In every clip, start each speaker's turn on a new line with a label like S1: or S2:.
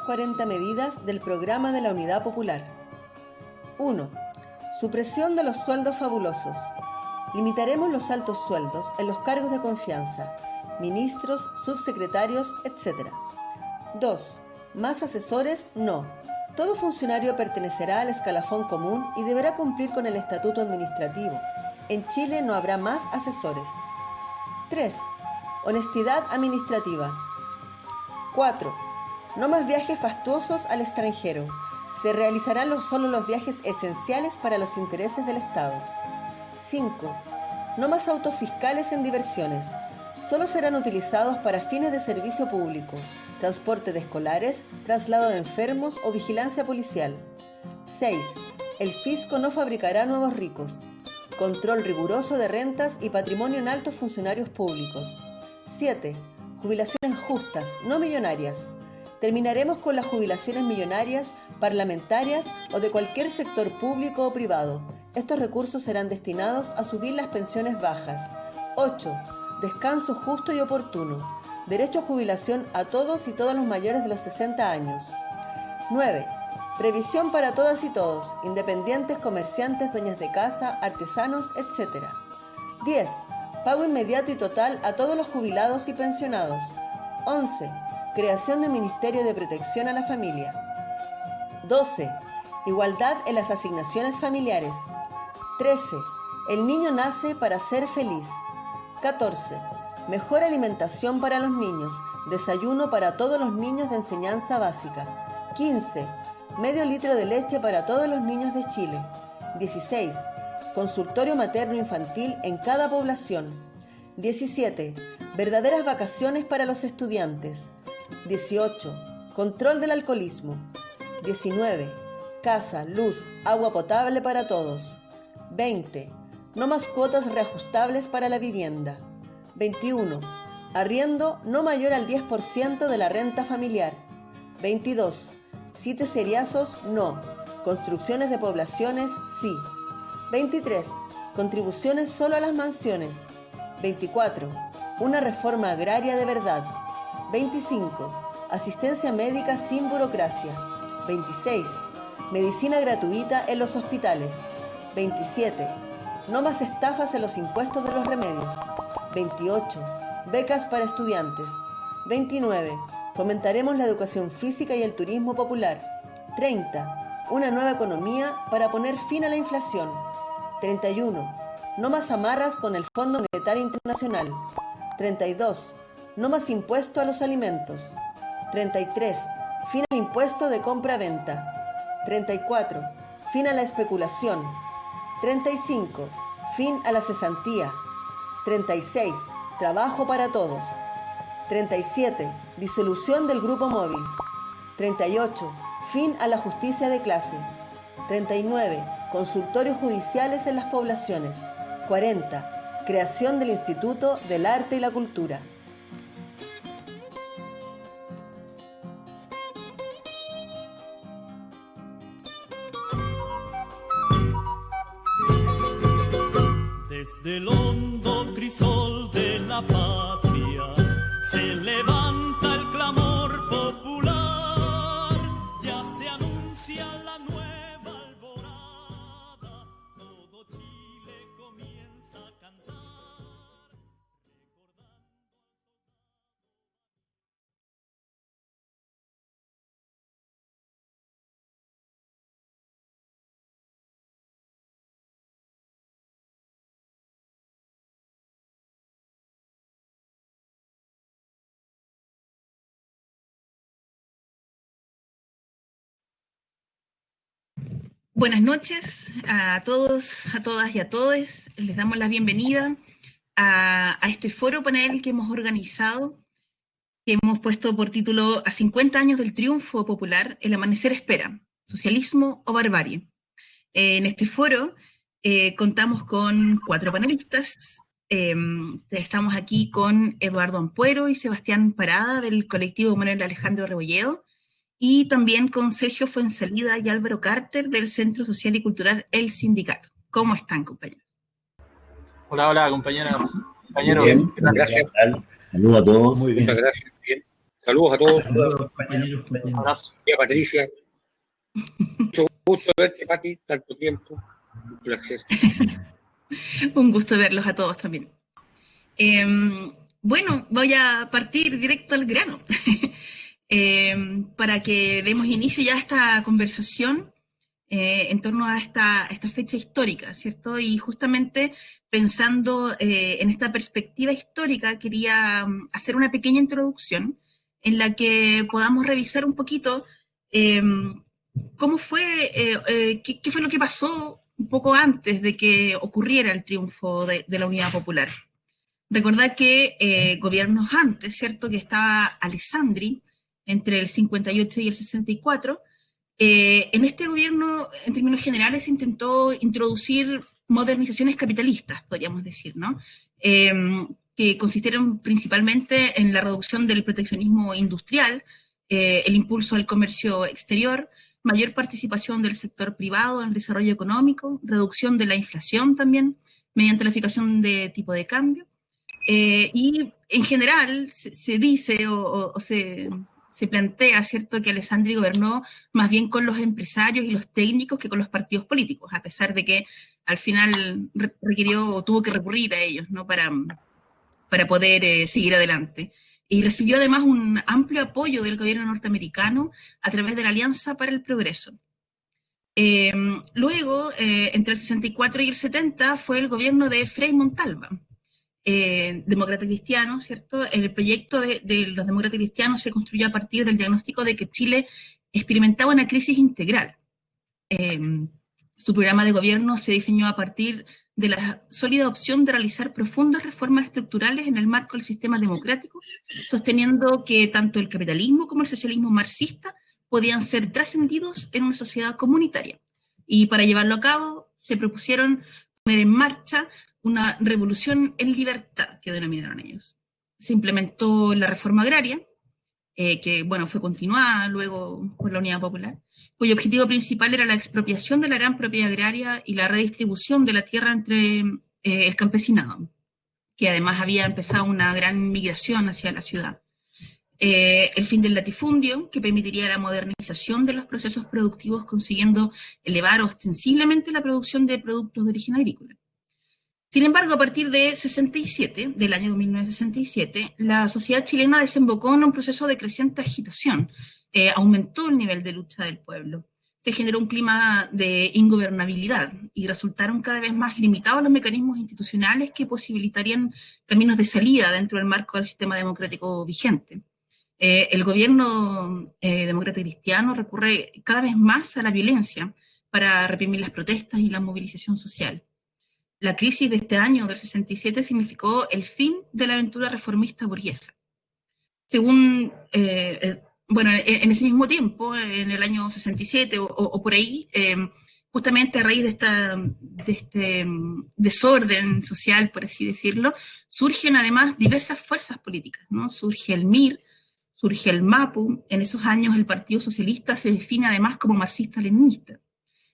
S1: 40 medidas del programa de la Unidad Popular. 1. Supresión de los sueldos fabulosos. Limitaremos los altos sueldos en los cargos de confianza, ministros, subsecretarios, etc. 2. Más asesores, no. Todo funcionario pertenecerá al escalafón común y deberá cumplir con el estatuto administrativo. En Chile no habrá más asesores. 3. Honestidad administrativa. 4. No más viajes fastuosos al extranjero. Se realizarán solo los viajes esenciales para los intereses del Estado. 5. No más autos fiscales en diversiones. Solo serán utilizados para fines de servicio público, transporte de escolares, traslado de enfermos o vigilancia policial. 6. El fisco no fabricará nuevos ricos. Control riguroso de rentas y patrimonio en altos funcionarios públicos. 7. Jubilaciones justas, no millonarias. Terminaremos con las jubilaciones millonarias, parlamentarias o de cualquier sector público o privado. Estos recursos serán destinados a subir las pensiones bajas. 8. Descanso justo y oportuno. Derecho a jubilación a todos y todas los mayores de los 60 años. 9. Previsión para todas y todos, independientes, comerciantes, dueñas de casa, artesanos, etc. 10. Pago inmediato y total a todos los jubilados y pensionados. 11. Creación de un Ministerio de Protección a la Familia. 12. Igualdad en las asignaciones familiares. 13. El niño nace para ser feliz. 14. Mejor alimentación para los niños. Desayuno para todos los niños de enseñanza básica. 15. Medio litro de leche para todos los niños de Chile. 16. Consultorio materno-infantil en cada población. 17. Verdaderas vacaciones para los estudiantes. 18. Control del alcoholismo. 19. Casa, luz, agua potable para todos. 20. No más cuotas reajustables para la vivienda. 21. Arriendo no mayor al 10% de la renta familiar. 22. Sitios seriazos, no. Construcciones de poblaciones, sí. 23. Contribuciones solo a las mansiones. 24. Una reforma agraria de verdad. 25. Asistencia médica sin burocracia. 26. Medicina gratuita en los hospitales. 27. No más estafas en los impuestos de los remedios. 28. Becas para estudiantes. 29. Fomentaremos la educación física y el turismo popular. 30. Una nueva economía para poner fin a la inflación. 31. No más amarras con el Fondo Monetario Internacional. 32. No más impuesto a los alimentos. 33. Fin al impuesto de compra-venta. 34. Fin a la especulación. 35. Fin a la cesantía. 36. Trabajo para todos. 37. Disolución del grupo móvil. 38. Fin a la justicia de clase. 39. Consultorios judiciales en las poblaciones. 40. Creación del Instituto del Arte y la Cultura.
S2: Desde el hondo crisol de la patria se levanta el clamor popular, ya se anuncia la nueva alborada, todo Chile comienza a cantar.
S3: Buenas noches a todos, a todas y a todos. Les damos la bienvenida a este foro panel que hemos organizado, que hemos puesto por título A 50 años del triunfo popular, el amanecer espera, socialismo o barbarie. En este foro contamos con 4 panelistas. Estamos aquí con Eduardo Ampuero y Sebastián Parada del colectivo Manuel Alejandro Rebolledo, y también con Sergio Fuenzalida y Álvaro Carter del Centro Social y Cultural El Sindicato. ¿Cómo están, compañeros?
S4: Hola, compañeras, compañeros.
S5: Bien, gracias. Saludos a todos.
S4: Muy bien.
S5: Muchas gracias. Bien.
S4: Saludos a todos.
S5: Saludos, compañeros.
S4: Un abrazo. Y a Patricia. Mucho gusto verte, Pati, tanto tiempo. Un placer.
S3: Un gusto verlos a todos también. Bueno, voy a partir directo al grano para que demos inicio ya a esta conversación en torno a esta fecha histórica, ¿cierto? Y justamente pensando en esta perspectiva histórica, quería hacer una pequeña introducción en la que podamos revisar un poquito cómo fue, qué fue lo que pasó un poco antes de que ocurriera el triunfo de la Unidad Popular. Recordar que gobiernos antes, ¿cierto? Que estaba Alessandri entre el 58 y el 64, en este gobierno, en términos generales, intentó introducir modernizaciones capitalistas, podríamos decir, ¿no? Que consistieron principalmente en la reducción del proteccionismo industrial, el impulso al comercio exterior, mayor participación del sector privado en el desarrollo económico, reducción de la inflación también, mediante la fijación de tipo de cambio. Y en general se dice o se plantea, ¿cierto?, que Alessandri gobernó más bien con los empresarios y los técnicos que con los partidos políticos, a pesar de que al final requirió o tuvo que recurrir a ellos, ¿no?, para poder seguir adelante. Y recibió además un amplio apoyo del gobierno norteamericano a través de la Alianza para el Progreso. Luego, entre el 64 y el 70, fue el gobierno de Frei Montalva, demócrata cristiano, ¿cierto? El proyecto de los demócratas cristianos se construyó a partir del diagnóstico de que Chile experimentaba una crisis integral. Su programa de gobierno se diseñó a partir de la sólida opción de realizar profundas reformas estructurales en el marco del sistema democrático, sosteniendo que tanto el capitalismo como el socialismo marxista podían ser trascendidos en una sociedad comunitaria. Y para llevarlo a cabo, se propusieron poner en marcha una revolución en libertad, que denominaron ellos. Se implementó la reforma agraria, que bueno, fue continuada luego por la Unidad Popular, cuyo objetivo principal era la expropiación de la gran propiedad agraria y la redistribución de la tierra entre el campesinado, que además había empezado una gran migración hacia la ciudad. El fin del latifundio, que permitiría la modernización de los procesos productivos, consiguiendo elevar ostensiblemente la producción de productos de origen agrícola. Sin embargo, a partir de 67, del año 1967, la sociedad chilena desembocó en un proceso de creciente agitación, aumentó el nivel de lucha del pueblo, se generó un clima de ingobernabilidad y resultaron cada vez más limitados los mecanismos institucionales que posibilitarían caminos de salida dentro del marco del sistema democrático vigente. El gobierno demócrata cristiano recurre cada vez más a la violencia para reprimir las protestas y la movilización social. La crisis de este año, del 67, significó el fin de la aventura reformista burguesa. Según, bueno, en ese mismo tiempo, en el año 67 o por ahí, justamente a raíz de este desorden social, por así decirlo, surgen además diversas fuerzas políticas, ¿no? Surge el MIR, surge el MAPU, en esos años el Partido Socialista se define además como marxista-leninista.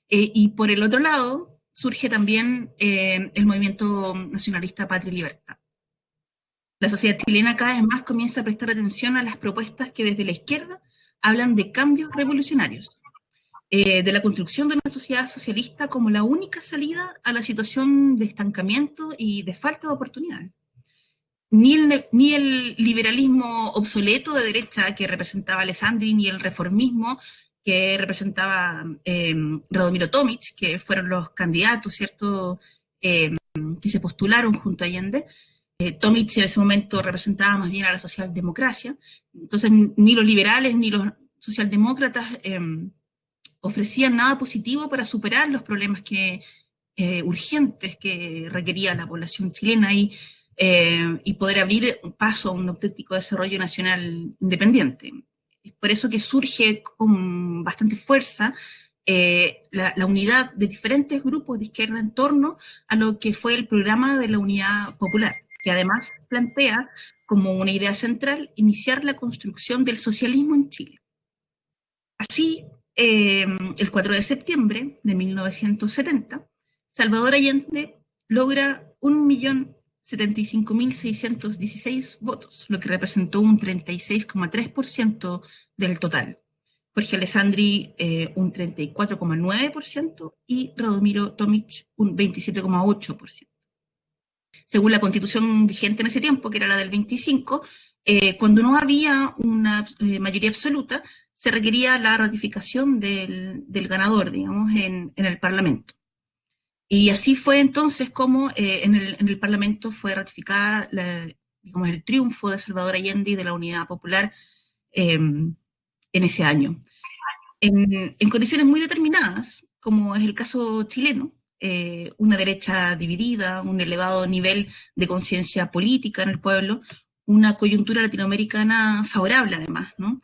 S3: Y por el otro lado, surge también el movimiento nacionalista Patria y Libertad. La sociedad chilena cada vez más comienza a prestar atención a las propuestas que desde la izquierda hablan de cambios revolucionarios, de la construcción de una sociedad socialista como la única salida a la situación de estancamiento y de falta de oportunidades. Ni el liberalismo obsoleto de derecha que representaba Alessandri, ni el reformismo que representaba Radomiro Tomic, que fueron los candidatos, ¿cierto?, que se postularon junto a Allende. Tomic en ese momento representaba más bien a la socialdemocracia, entonces ni los liberales ni los socialdemócratas ofrecían nada positivo para superar los problemas urgentes que requería la población chilena y poder abrir un paso a un auténtico desarrollo nacional independiente. Es por eso que surge con bastante fuerza la unidad de diferentes grupos de izquierda en torno a lo que fue el programa de la Unidad Popular, que además plantea como una idea central iniciar la construcción del socialismo en Chile. Así, el 4 de septiembre de 1970, Salvador Allende logra 1 millón 75.616 votos, lo que representó un 36,3% del total. Jorge Alessandri un 34,9% y Radomiro Tomic un 27,8%. Según la constitución vigente en ese tiempo, que era la del 25, cuando no había una mayoría absoluta, se requería la ratificación del ganador, digamos, en el Parlamento. Y así fue entonces como en el Parlamento fue ratificada digamos, el triunfo de Salvador Allende y de la Unidad Popular en ese año. En condiciones muy determinadas, como es el caso chileno, una derecha dividida, un elevado nivel de conciencia política en el pueblo, una coyuntura latinoamericana favorable además, ¿no?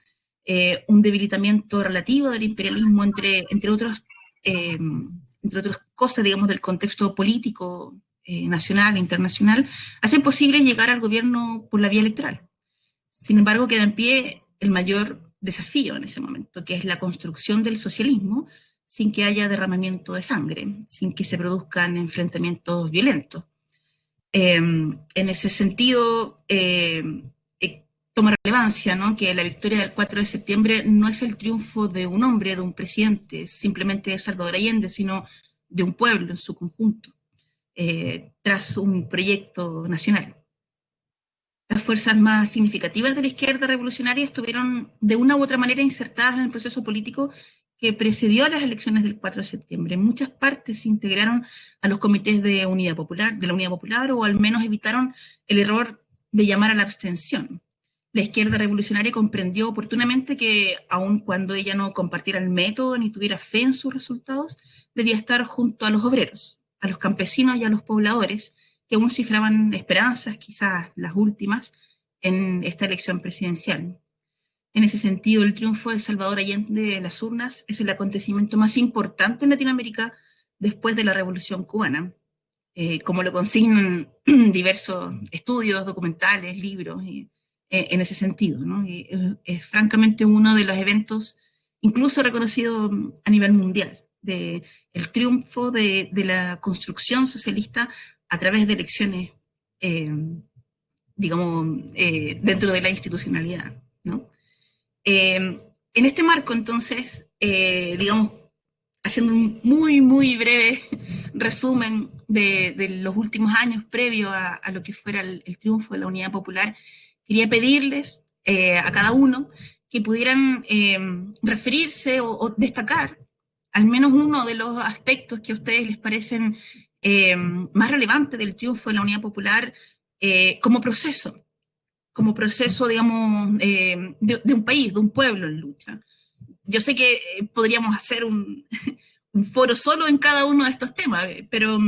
S3: Un debilitamiento relativo del imperialismo, entre otras cosas, digamos, del contexto político nacional e internacional, hacen posible llegar al gobierno por la vía electoral. Sin embargo, queda en pie el mayor desafío en ese momento, que es la construcción del socialismo sin que haya derramamiento de sangre, sin que se produzcan enfrentamientos violentos. En ese sentido, toma relevancia, ¿no?, que la victoria del 4 de septiembre no es el triunfo de un hombre, de un presidente, simplemente de Salvador Allende, sino de un pueblo en su conjunto, tras un proyecto nacional. Las fuerzas más significativas de la izquierda revolucionaria estuvieron de una u otra manera insertadas en el proceso político que precedió a las elecciones del 4 de septiembre. En muchas partes se integraron a los comités de la Unidad Popular, o al menos evitaron el error de llamar a la abstención. La izquierda revolucionaria comprendió oportunamente que, aun cuando ella no compartiera el método ni tuviera fe en sus resultados, debía estar junto a los obreros, a los campesinos y a los pobladores, que aún cifraban esperanzas, quizás las últimas, en esta elección presidencial. En ese sentido, el triunfo de Salvador Allende en las urnas es el acontecimiento más importante en Latinoamérica después de la Revolución Cubana, como lo consignan diversos estudios, documentales, libros, en ese sentido, ¿no? Es francamente uno de los eventos, incluso reconocido a nivel mundial, el triunfo de la construcción socialista a través de elecciones, digamos, dentro de la institucionalidad, ¿no? En este marco, entonces, digamos, haciendo un muy, muy breve resumen de los últimos años previo a lo que fuera el triunfo de la Unidad Popular, quería pedirles a cada uno que pudieran referirse o destacar al menos uno de los aspectos que a ustedes les parecen más relevantes del triunfo de la Unidad Popular como proceso, digamos, de un país, de un pueblo en lucha. Yo sé que podríamos hacer un foro solo en cada uno de estos temas, pero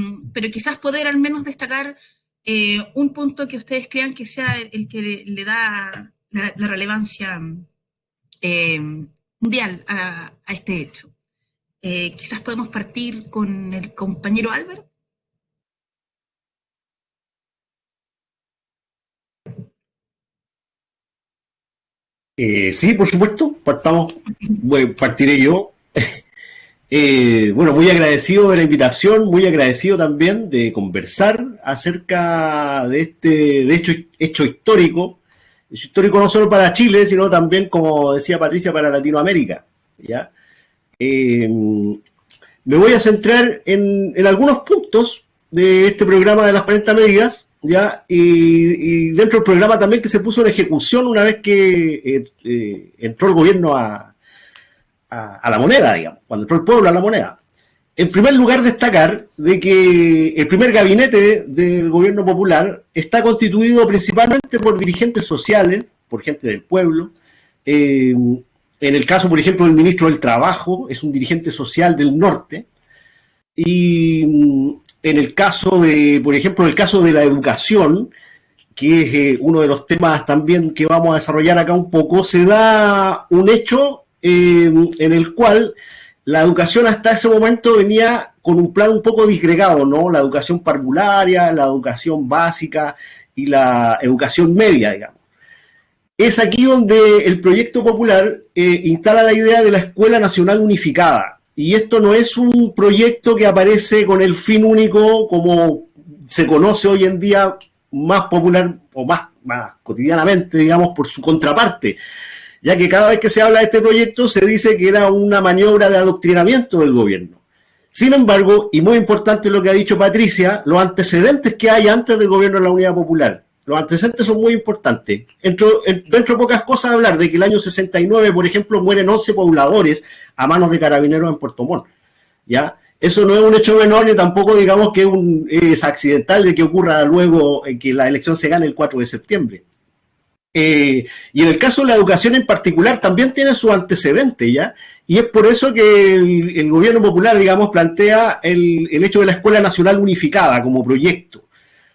S3: quizás poder al menos destacar un punto que ustedes crean que sea el que le da la relevancia mundial a este hecho. Quizás podemos partir con el compañero Álvaro.
S5: Sí, por supuesto, partiré yo. Bueno, muy agradecido de la invitación, muy agradecido también de conversar acerca de este hecho histórico no solo para Chile, sino también, como decía Patricia, para Latinoamérica, ¿ya? Me voy a centrar en algunos puntos de este programa de las 40 medidas, ¿ya? Y dentro del programa también que se puso en ejecución una vez que entró el gobierno a la moneda, digamos, cuando entró el pueblo a la moneda. En primer lugar, destacar de que el primer gabinete del gobierno popular está constituido principalmente por dirigentes sociales, por gente del pueblo. En el caso, por ejemplo, del ministro del Trabajo, es un dirigente social del norte. Y en el caso de, por ejemplo, el caso de la educación, que es uno de los temas también que vamos a desarrollar acá un poco, se da un hecho en el cual la educación hasta ese momento venía con un plan un poco disgregado, ¿no? La educación parvularia, la educación básica y la educación media, digamos. Es aquí donde el proyecto popular instala la idea de la Escuela Nacional Unificada. Y esto no es un proyecto que aparece con el fin único, como se conoce hoy en día más popular o más cotidianamente, digamos, por su contraparte, ya que cada vez que se habla de este proyecto se dice que era una maniobra de adoctrinamiento del gobierno. Sin embargo, y muy importante lo que ha dicho Patricia, los antecedentes que hay antes del gobierno de la Unidad Popular, los antecedentes son muy importantes. Dentro de pocas cosas hablar de que el año 69, por ejemplo, mueren 11 pobladores a manos de carabineros en Puerto Montt, ¿ya? Eso no es un hecho menor ni tampoco digamos que es accidental de que ocurra luego que la elección se gane el 4 de septiembre. Y en el caso de la educación en particular también tiene su antecedente, ¿ya? Y es por eso que el gobierno popular, digamos, plantea el hecho de la Escuela Nacional Unificada como proyecto.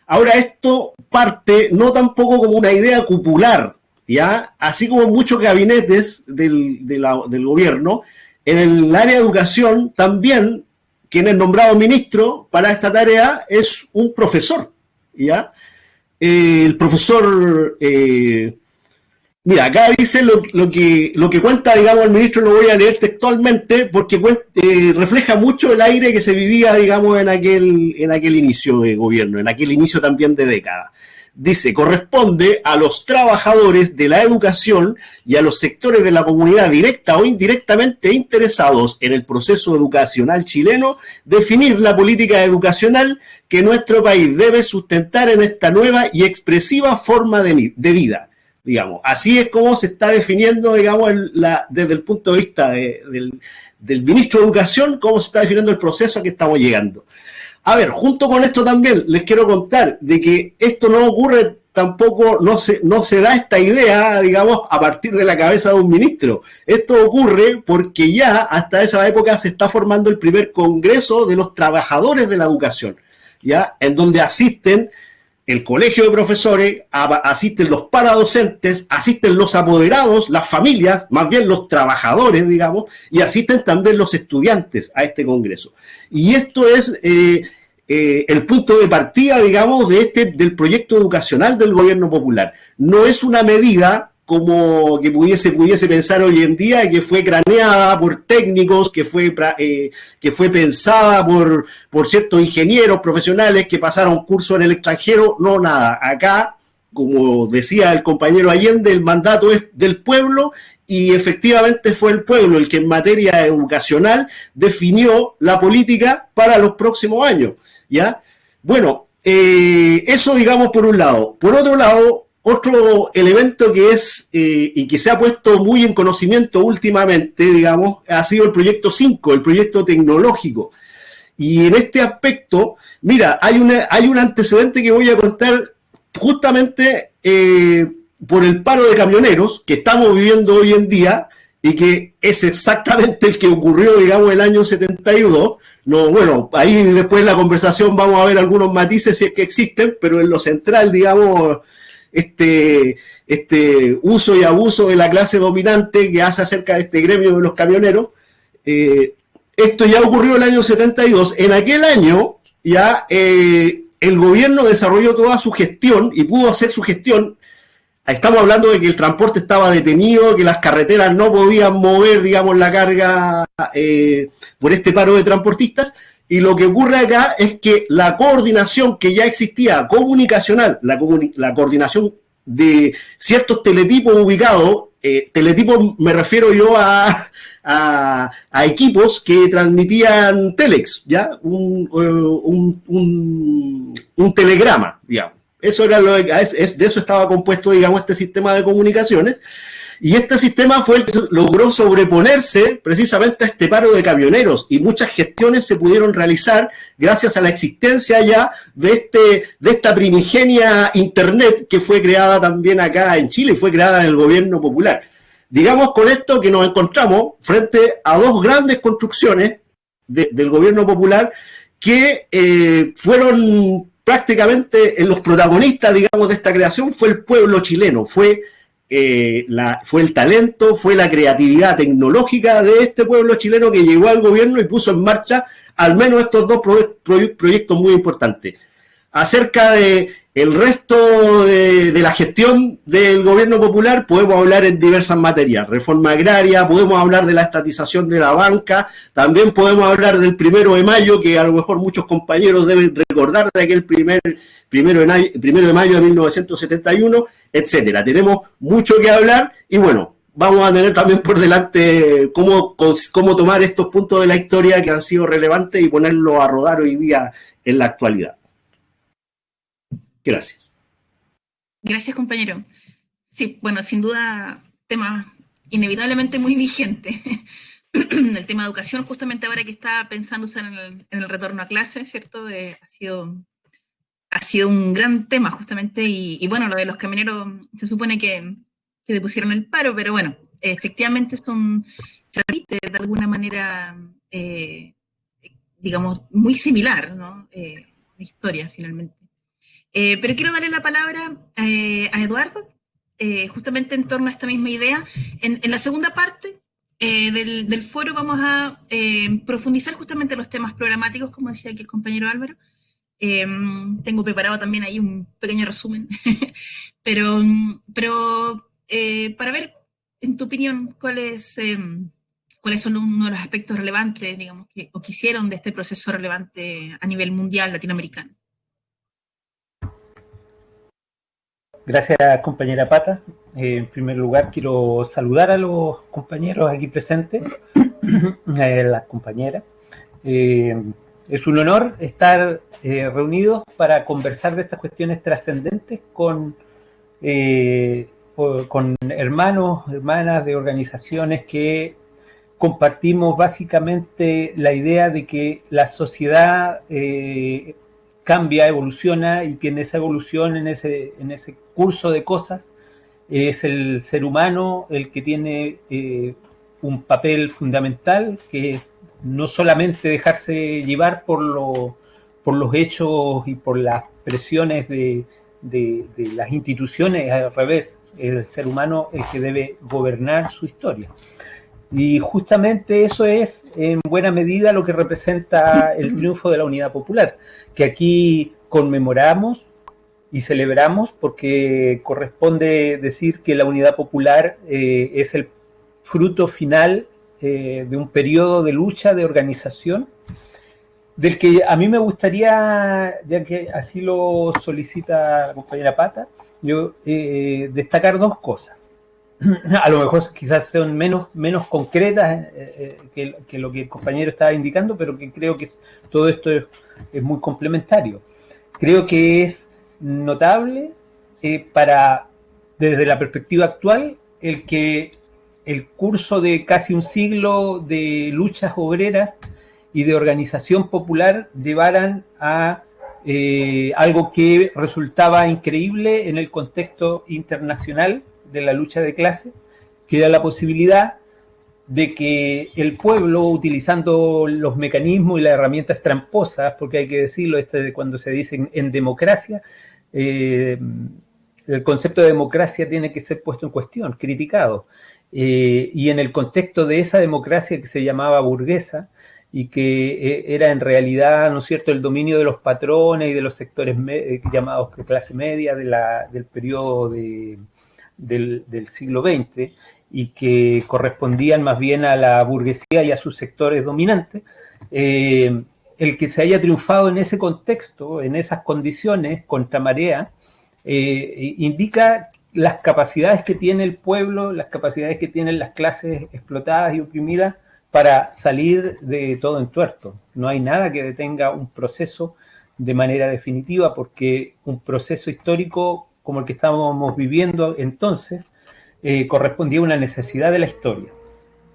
S5: Ahora esto parte no tampoco como una idea cupular, ¿ya? Así como muchos gabinetes del gobierno, en el área de educación también quien es nombrado ministro para esta tarea es un profesor, ¿ya? El profesor, mira, acá dice lo que cuenta, digamos, el ministro, lo voy a leer textualmente, porque refleja mucho el aire que se vivía, digamos, en aquel inicio de gobierno, en aquel inicio también de década. Dice, corresponde a los trabajadores de la educación y a los sectores de la comunidad directa o indirectamente interesados en el proceso educacional chileno definir la política educacional que nuestro país debe sustentar en esta nueva y expresiva forma de vida. Digamos, así es como se está definiendo, digamos, desde el punto de vista del ministro de Educación, cómo se está definiendo el proceso a que estamos llegando. A ver, junto con esto también les quiero contar de que esto no ocurre tampoco, no se da esta idea, digamos, a partir de la cabeza de un ministro. Esto ocurre porque ya hasta esa época se está formando el primer Congreso de los Trabajadores de la Educación, ¿ya? En donde asisten el colegio de profesores, asisten los paradocentes, asisten los apoderados, las familias, más bien los trabajadores, digamos, y asisten también los estudiantes a este congreso. Y esto es el punto de partida, digamos, del proyecto educacional del gobierno popular. No es una medida como que pudiese pensar hoy en día, que fue craneada por técnicos, que fue pensada por ciertos ingenieros profesionales que pasaron curso en el extranjero. No, nada. Acá, como decía el compañero Allende, el mandato es del pueblo y efectivamente fue el pueblo el que en materia educacional definió la política para los próximos años, ¿ya? Bueno, eso digamos por un lado. Por otro lado, otro elemento que es y que se ha puesto muy en conocimiento últimamente, digamos, ha sido el proyecto 5, el proyecto tecnológico. Y en este aspecto, mira, hay un antecedente que voy a contar justamente por el paro de camioneros que estamos viviendo hoy en día y que es exactamente el que ocurrió, digamos, el año 72. No, bueno, ahí después en la conversación vamos a ver algunos matices si es que existen, pero en lo central, digamos, este uso y abuso de la clase dominante que hace acerca de este gremio de los camioneros. Esto ya ocurrió el año 72. En aquel año ya el gobierno desarrolló toda su gestión y pudo hacer su gestión. Estamos hablando de que el transporte estaba detenido, que las carreteras no podían mover, digamos, la carga por este paro de transportistas. Y lo que ocurre acá es que la coordinación que ya existía, comunicacional, la coordinación de ciertos teletipos ubicados, teletipos me refiero yo a equipos que transmitían telex, ¿ya? Un telegrama, digamos. Eso era de eso estaba compuesto, digamos, este sistema de comunicaciones. Y este sistema fue el que logró sobreponerse precisamente a este paro de camioneros y muchas gestiones se pudieron realizar gracias a la existencia ya de esta primigenia Internet que fue creada también acá en Chile y fue creada en el gobierno popular. Digamos con esto que nos encontramos frente a dos grandes construcciones del gobierno popular que fueron prácticamente los protagonistas, digamos, de esta creación fue el pueblo chileno, fue el talento, fue la creatividad tecnológica de este pueblo chileno que llegó al gobierno y puso en marcha al menos estos dos proyectos muy importantes. Acerca de el resto de la gestión del gobierno popular podemos hablar en diversas materias, reforma agraria, podemos hablar de la estatización de la banca, también podemos hablar del 1 de mayo, que a lo mejor muchos compañeros deben recordar de aquel 1 1 de mayo de 1971, etcétera. Tenemos mucho que hablar y bueno, vamos a tener también por delante cómo tomar estos puntos de la historia que han sido relevantes y ponerlos a rodar hoy día en la actualidad. Gracias.
S3: Gracias, compañero. Sí, bueno, sin duda, tema inevitablemente muy vigente. El tema de educación, justamente ahora que está pensándose en el retorno a clase, ¿cierto? Ha sido un gran tema, justamente, y bueno, lo de los camioneros se supone que depusieron el paro, pero bueno, efectivamente se repite de alguna manera, digamos, muy similar, ¿no? La historia, finalmente. Pero quiero darle la palabra a Eduardo, justamente en torno a esta misma idea. En la segunda parte del foro vamos a profundizar justamente los temas programáticos, como decía aquí el compañero Álvaro. Tengo preparado también ahí un pequeño resumen, pero para ver, en tu opinión, cuáles son uno de los aspectos relevantes, digamos, que hicieron de este proceso relevante a nivel mundial latinoamericano.
S6: Gracias, compañera Pata. En primer lugar, quiero saludar a los compañeros aquí presentes, las compañeras. Es un honor estar reunidos para conversar de estas cuestiones trascendentes con hermanos, hermanas de organizaciones que compartimos básicamente la idea de que la sociedad cambia, evoluciona, y que en esa evolución, en ese curso de cosas, es el ser humano el que tiene un papel fundamental, que no solamente dejarse llevar por los hechos y por las presiones de las instituciones, al revés, es el ser humano el que debe gobernar su historia. Y justamente eso es en buena medida lo que representa el triunfo de la Unidad Popular, que aquí conmemoramos y celebramos, porque corresponde decir que la Unidad Popular es el fruto final de un periodo de lucha, de organización, del que a mí me gustaría, ya que así lo solicita la compañera Pata, yo destacar dos cosas. A lo mejor quizás son menos concretas que lo que el compañero estaba indicando, pero que creo que todo esto es muy complementario. Creo que es notable desde la perspectiva actual, el que el curso de casi un siglo de luchas obreras y de organización popular llevaran a algo que resultaba increíble en el contexto internacional de la lucha de clase, que era la posibilidad de que el pueblo, utilizando los mecanismos y las herramientas tramposas, porque hay que decirlo, cuando se dice en democracia, el concepto de democracia tiene que ser puesto en cuestión, criticado, y en el contexto de esa democracia que se llamaba burguesa, y que era en realidad, ¿no es cierto?, el dominio de los patrones y de los sectores llamados de clase media del periodo del siglo XX, y que correspondían más bien a la burguesía y a sus sectores dominantes, el que se haya triunfado en ese contexto, en esas condiciones, contra marea, indica las capacidades que tiene el pueblo, las capacidades que tienen las clases explotadas y oprimidas para salir de todo entuerto. No hay nada que detenga un proceso de manera definitiva, porque un proceso histórico como el que estábamos viviendo entonces, correspondía a una necesidad de la historia,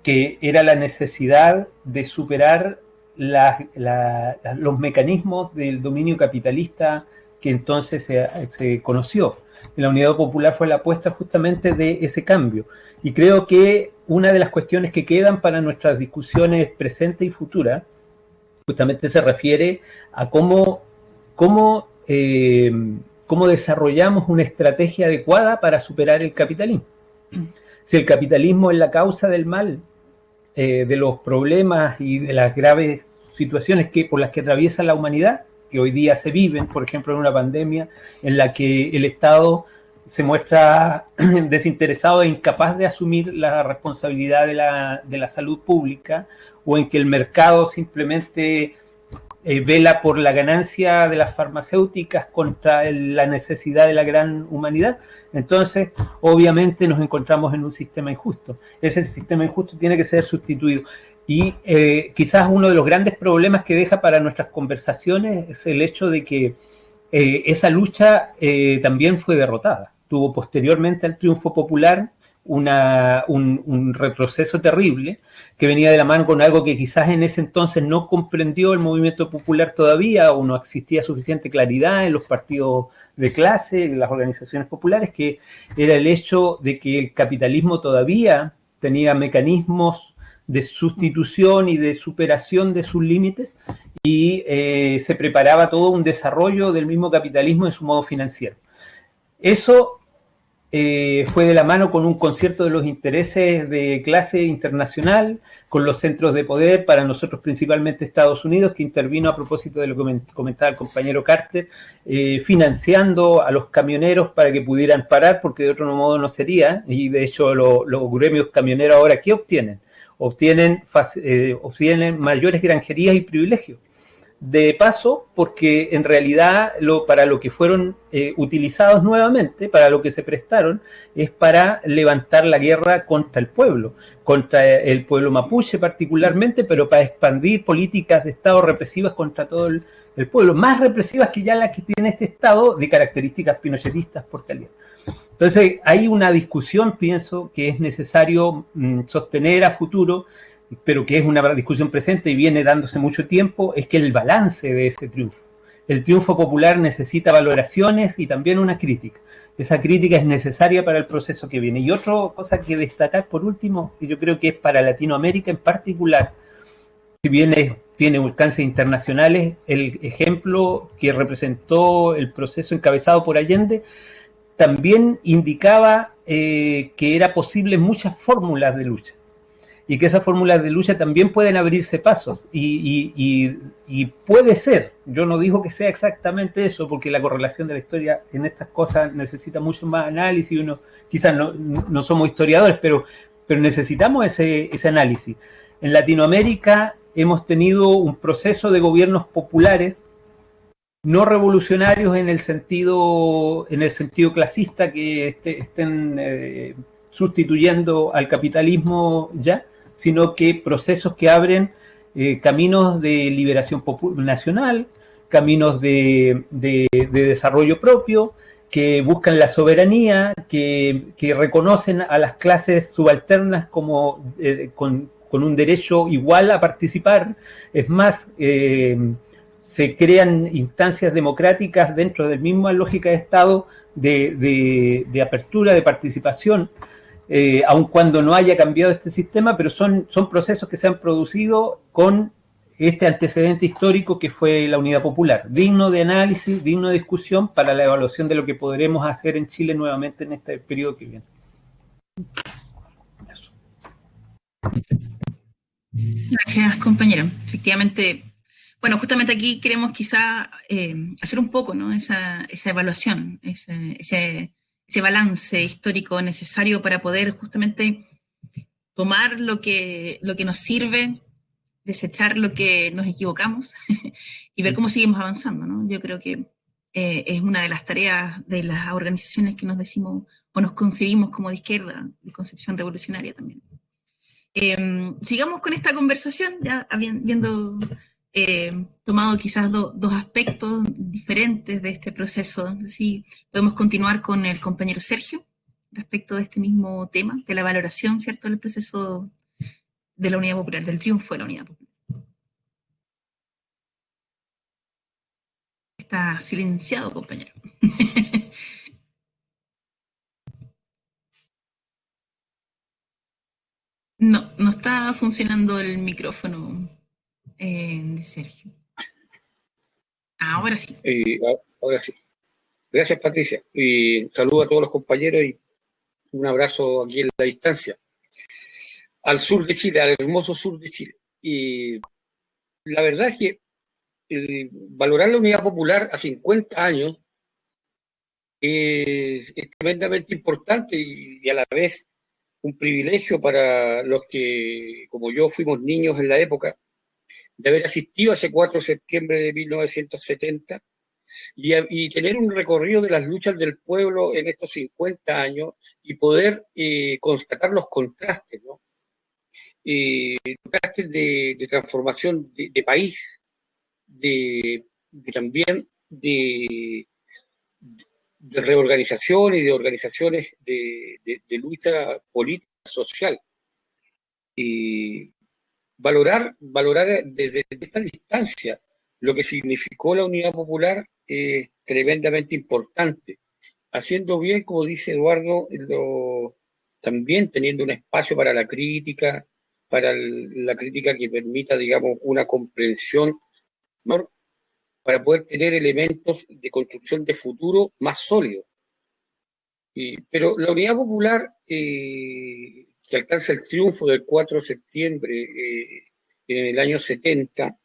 S6: que era la necesidad de superar los mecanismos del dominio capitalista que entonces se conoció. La Unidad Popular fue la apuesta justamente de ese cambio. Y creo que una de las cuestiones que quedan para nuestras discusiones presentes y futuras justamente se refiere a cómo desarrollamos una estrategia adecuada para superar el capitalismo. Si el capitalismo es la causa del mal, de los problemas y de las graves situaciones por las que atraviesa la humanidad, que hoy día se viven, por ejemplo, en una pandemia en la que el Estado se muestra desinteresado e incapaz de asumir la responsabilidad de la salud pública, o en que el mercado simplemente vela por la ganancia de las farmacéuticas contra la necesidad de la gran humanidad. Entonces, obviamente nos encontramos en un sistema injusto. Ese sistema injusto tiene que ser sustituido. Y quizás uno de los grandes problemas que deja para nuestras conversaciones es el hecho de que esa lucha también fue derrotada. Tuvo posteriormente al triunfo popular un retroceso terrible que venía de la mano con algo que quizás en ese entonces no comprendió el movimiento popular todavía, o no existía suficiente claridad en los partidos de clase, en las organizaciones populares, que era el hecho de que el capitalismo todavía tenía mecanismos de sustitución y de superación de sus límites, y se preparaba todo un desarrollo del mismo capitalismo en su modo financiero. Eso fue de la mano con un concierto de los intereses de clase internacional, con los centros de poder, para nosotros principalmente Estados Unidos, que intervino a propósito de lo que comentaba el compañero Carter, financiando a los camioneros para que pudieran parar, porque de otro modo no sería. Y de hecho los gremios camioneros ahora, ¿qué obtienen? Obtienen mayores granjerías y privilegios. De paso, porque en realidad para lo que fueron utilizados nuevamente, para lo que se prestaron, es para levantar la guerra contra el pueblo mapuche particularmente, pero para expandir políticas de Estado represivas contra todo el pueblo, más represivas que ya las que tiene este Estado de características pinochetistas portalianas. Entonces hay una discusión, pienso, que es necesario sostener a futuro, pero que es una discusión presente y viene dándose mucho tiempo, es que el balance de ese triunfo. El triunfo popular necesita valoraciones y también una crítica. Esa crítica es necesaria para el proceso que viene. Y otra cosa que destacar por último, que yo creo que es para Latinoamérica en particular, si bien tiene alcances internacionales, el ejemplo que representó el proceso encabezado por Allende también indicaba que era posible muchas fórmulas de lucha, y que esas fórmulas de lucha también pueden abrirse pasos, y puede ser, yo no digo que sea exactamente eso, porque la correlación de la historia en estas cosas necesita mucho más análisis, y uno quizás no somos historiadores, pero necesitamos ese análisis. En Latinoamérica hemos tenido un proceso de gobiernos populares, no revolucionarios en el sentido clasista, que estén sustituyendo al capitalismo ya, sino que procesos que abren caminos de liberación nacional, caminos de desarrollo propio, que buscan la soberanía, que reconocen a las clases subalternas como con un derecho igual a participar. Es más, se crean instancias democráticas dentro de la misma lógica de Estado de apertura, de participación, aun cuando no haya cambiado este sistema, pero son procesos que se han producido con este antecedente histórico que fue la Unidad Popular, digno de análisis, digno de discusión para la evaluación de lo que podremos hacer en Chile nuevamente en este periodo que viene. Eso.
S3: Gracias, compañero. Efectivamente, bueno, justamente aquí queremos quizá hacer un poco, ¿no?, esa evaluación, ese balance histórico necesario para poder justamente tomar lo que nos sirve, desechar lo que nos equivocamos y ver cómo seguimos avanzando, ¿no? Yo creo que es una de las tareas de las organizaciones que nos decimos o nos concebimos como de izquierda, de concepción revolucionaria también. Sigamos con esta conversación, ya habiendo tomado quizás dos aspectos diferentes de este proceso. Así podemos continuar con el compañero Sergio respecto de este mismo tema, de la valoración, ¿cierto?, del proceso de la Unidad Popular, del triunfo de la Unidad Popular. Está silenciado, compañero. No está funcionando el micrófono de Sergio. Ahora sí.
S4: Ahora sí. Gracias, Patricia. Y saludo a todos los compañeros y un abrazo aquí en la distancia. Al sur de Chile, al hermoso sur de Chile. Y la verdad es que valorar la Unidad Popular a 50 años es tremendamente importante y a la vez un privilegio para los que, como yo, fuimos niños en la época, de haber asistido a ese 4 de septiembre de 1970 y tener un recorrido de las luchas del pueblo en estos 50 años y poder constatar los contrastes, ¿no? Contrastes de transformación de país, también de reorganización y de organizaciones de lucha política, social. Y valorar desde esta distancia lo que significó la Unidad Popular es tremendamente importante. Haciendo bien, como dice Eduardo, también teniendo un espacio para la crítica que permita, digamos, una comprensión, ¿no?, para poder tener elementos de construcción de futuro más sólidos. Pero la Unidad Popular, que alcanza el triunfo del 4 de septiembre en el año 70,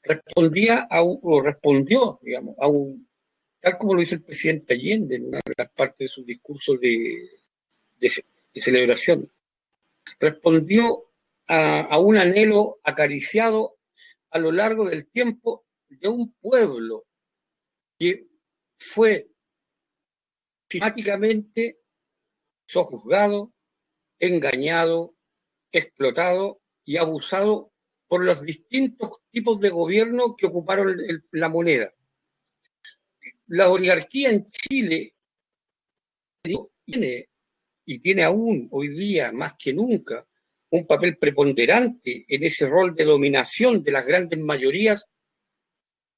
S4: respondió, digamos, tal como lo hizo el presidente Allende en una de las partes de su discurso de celebración, respondió a un anhelo acariciado a lo largo del tiempo de un pueblo que fue sistemáticamente sojuzgado, engañado, explotado y abusado por los distintos tipos de gobierno que ocuparon la moneda. La oligarquía en Chile tiene aún hoy día, más que nunca, un papel preponderante en ese rol de dominación de las grandes mayorías.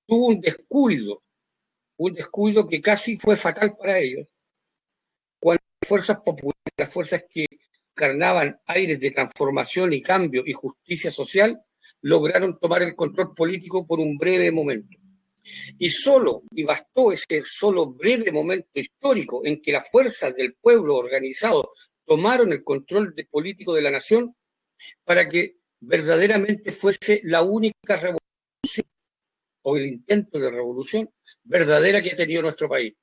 S4: Tuvo un descuido que casi fue fatal para ellos, cuando las fuerzas populares, las fuerzas que encarnaban aires de transformación y cambio y justicia social, lograron tomar el control político por un breve momento. Y bastó ese solo breve momento histórico en que las fuerzas del pueblo organizado tomaron el control político de la nación para que verdaderamente fuese la única revolución o el intento de revolución verdadera que ha tenido nuestro país.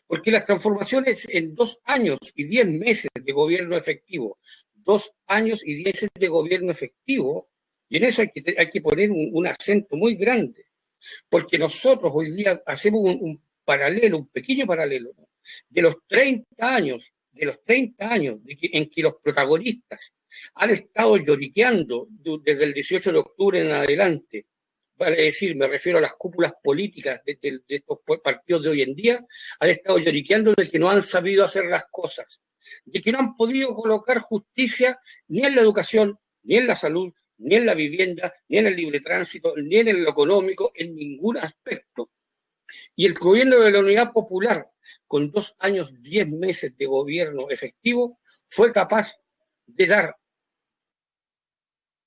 S4: Porque las transformaciones en 2 años y 10 meses de gobierno efectivo, 2 años y 10 meses de gobierno efectivo, y en eso hay que poner un acento muy grande, porque nosotros hoy día hacemos un pequeño paralelo, ¿no?, de los 30 años en que los protagonistas han estado lloriqueando desde el 18 de octubre en adelante. Vale decir, me refiero a las cúpulas políticas de estos partidos de hoy en día, han estado lloriqueando de que no han sabido hacer las cosas, de que no han podido colocar justicia ni en la educación, ni en la salud, ni en la vivienda, ni en el libre tránsito, ni en lo económico, en ningún aspecto. Y el gobierno de la Unidad Popular, con 2 años, 10 meses de gobierno efectivo, fue capaz de dar,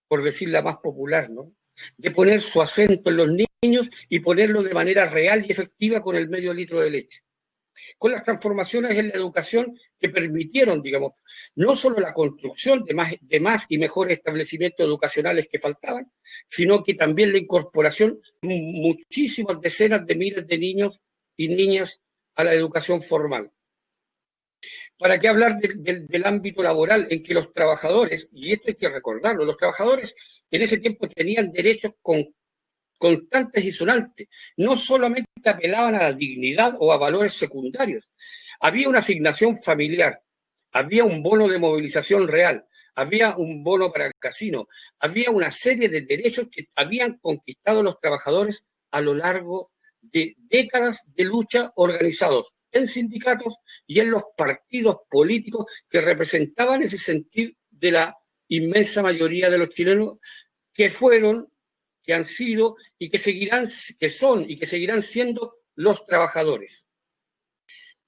S4: por decirla más popular, ¿no?, de poner su acento en los niños y ponerlo de manera real y efectiva con el medio litro de leche. Con las transformaciones en la educación que permitieron, digamos, no solo la construcción de más y mejores establecimientos educacionales que faltaban, sino que también la incorporación de muchísimas decenas de miles de niños y niñas a la educación formal. ¿Para qué hablar del ámbito laboral en que los trabajadores, y esto hay que recordarlo, los trabajadores en ese tiempo tenían derechos constantes y sonantes, no solamente apelaban a la dignidad o a valores secundarios, había una asignación familiar, había un bono de movilización real, había un bono para el casino, había una serie de derechos que habían conquistado los trabajadores a lo largo de décadas de lucha organizados en sindicatos y en los partidos políticos que representaban ese sentir de la inmensa mayoría de los chilenos que fueron, que han sido y que seguirán, que son y que seguirán siendo los trabajadores.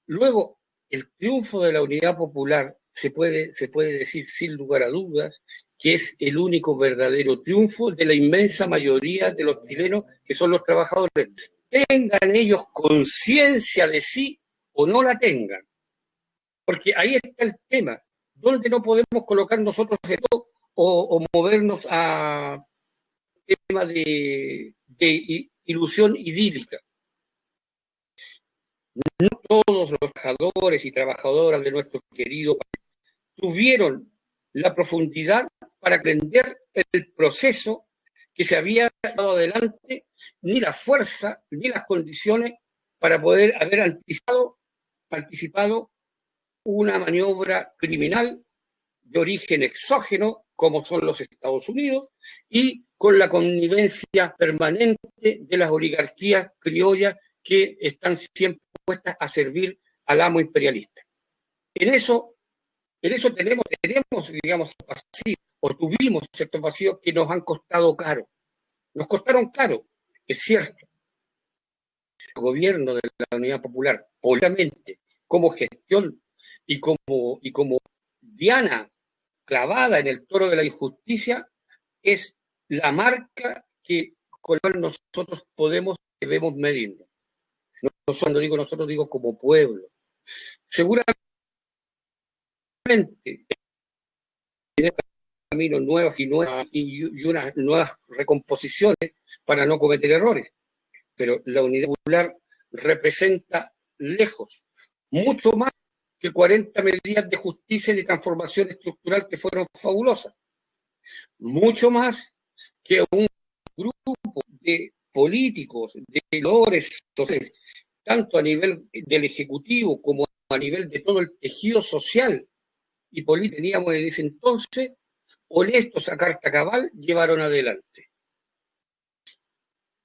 S4: Luego, el triunfo de la Unidad Popular se puede decir sin lugar a dudas que es el único verdadero triunfo de la inmensa mayoría de los chilenos, que son los trabajadores. Tengan ellos conciencia de sí o no la tengan, porque ahí está el tema, donde no podemos colocar nosotros esto o movernos a tema de ilusión idílica. No todos los trabajadores y trabajadoras de nuestro querido país tuvieron la profundidad para aprender el proceso que se había dado adelante, ni la fuerza, ni las condiciones para poder haber anticipado una maniobra criminal de origen exógeno, como son los Estados Unidos, y con la connivencia permanente de las oligarquías criollas que están siempre puestas a servir al amo imperialista. En eso tenemos, digamos, vacíos, o tuvimos ciertos vacíos que nos han costado caro. Nos costaron caro, es cierto. El gobierno de la Unidad Popular, políticamente, como gestión y como diana clavada en el toro de la injusticia, es la marca con la cual nosotros debemos medirnos. Cuando digo nosotros, digo como pueblo. Seguramente caminos nuevos y unas nuevas recomposiciones para no cometer errores. Pero la Unidad Popular representa lejos, mucho más que 40 medidas de justicia y de transformación estructural que fueron fabulosas. Mucho más que un grupo de políticos, de valores sociales, tanto a nivel del Ejecutivo como a nivel de todo el tejido social y político teníamos en ese entonces, honestos a carta cabal, llevaron adelante.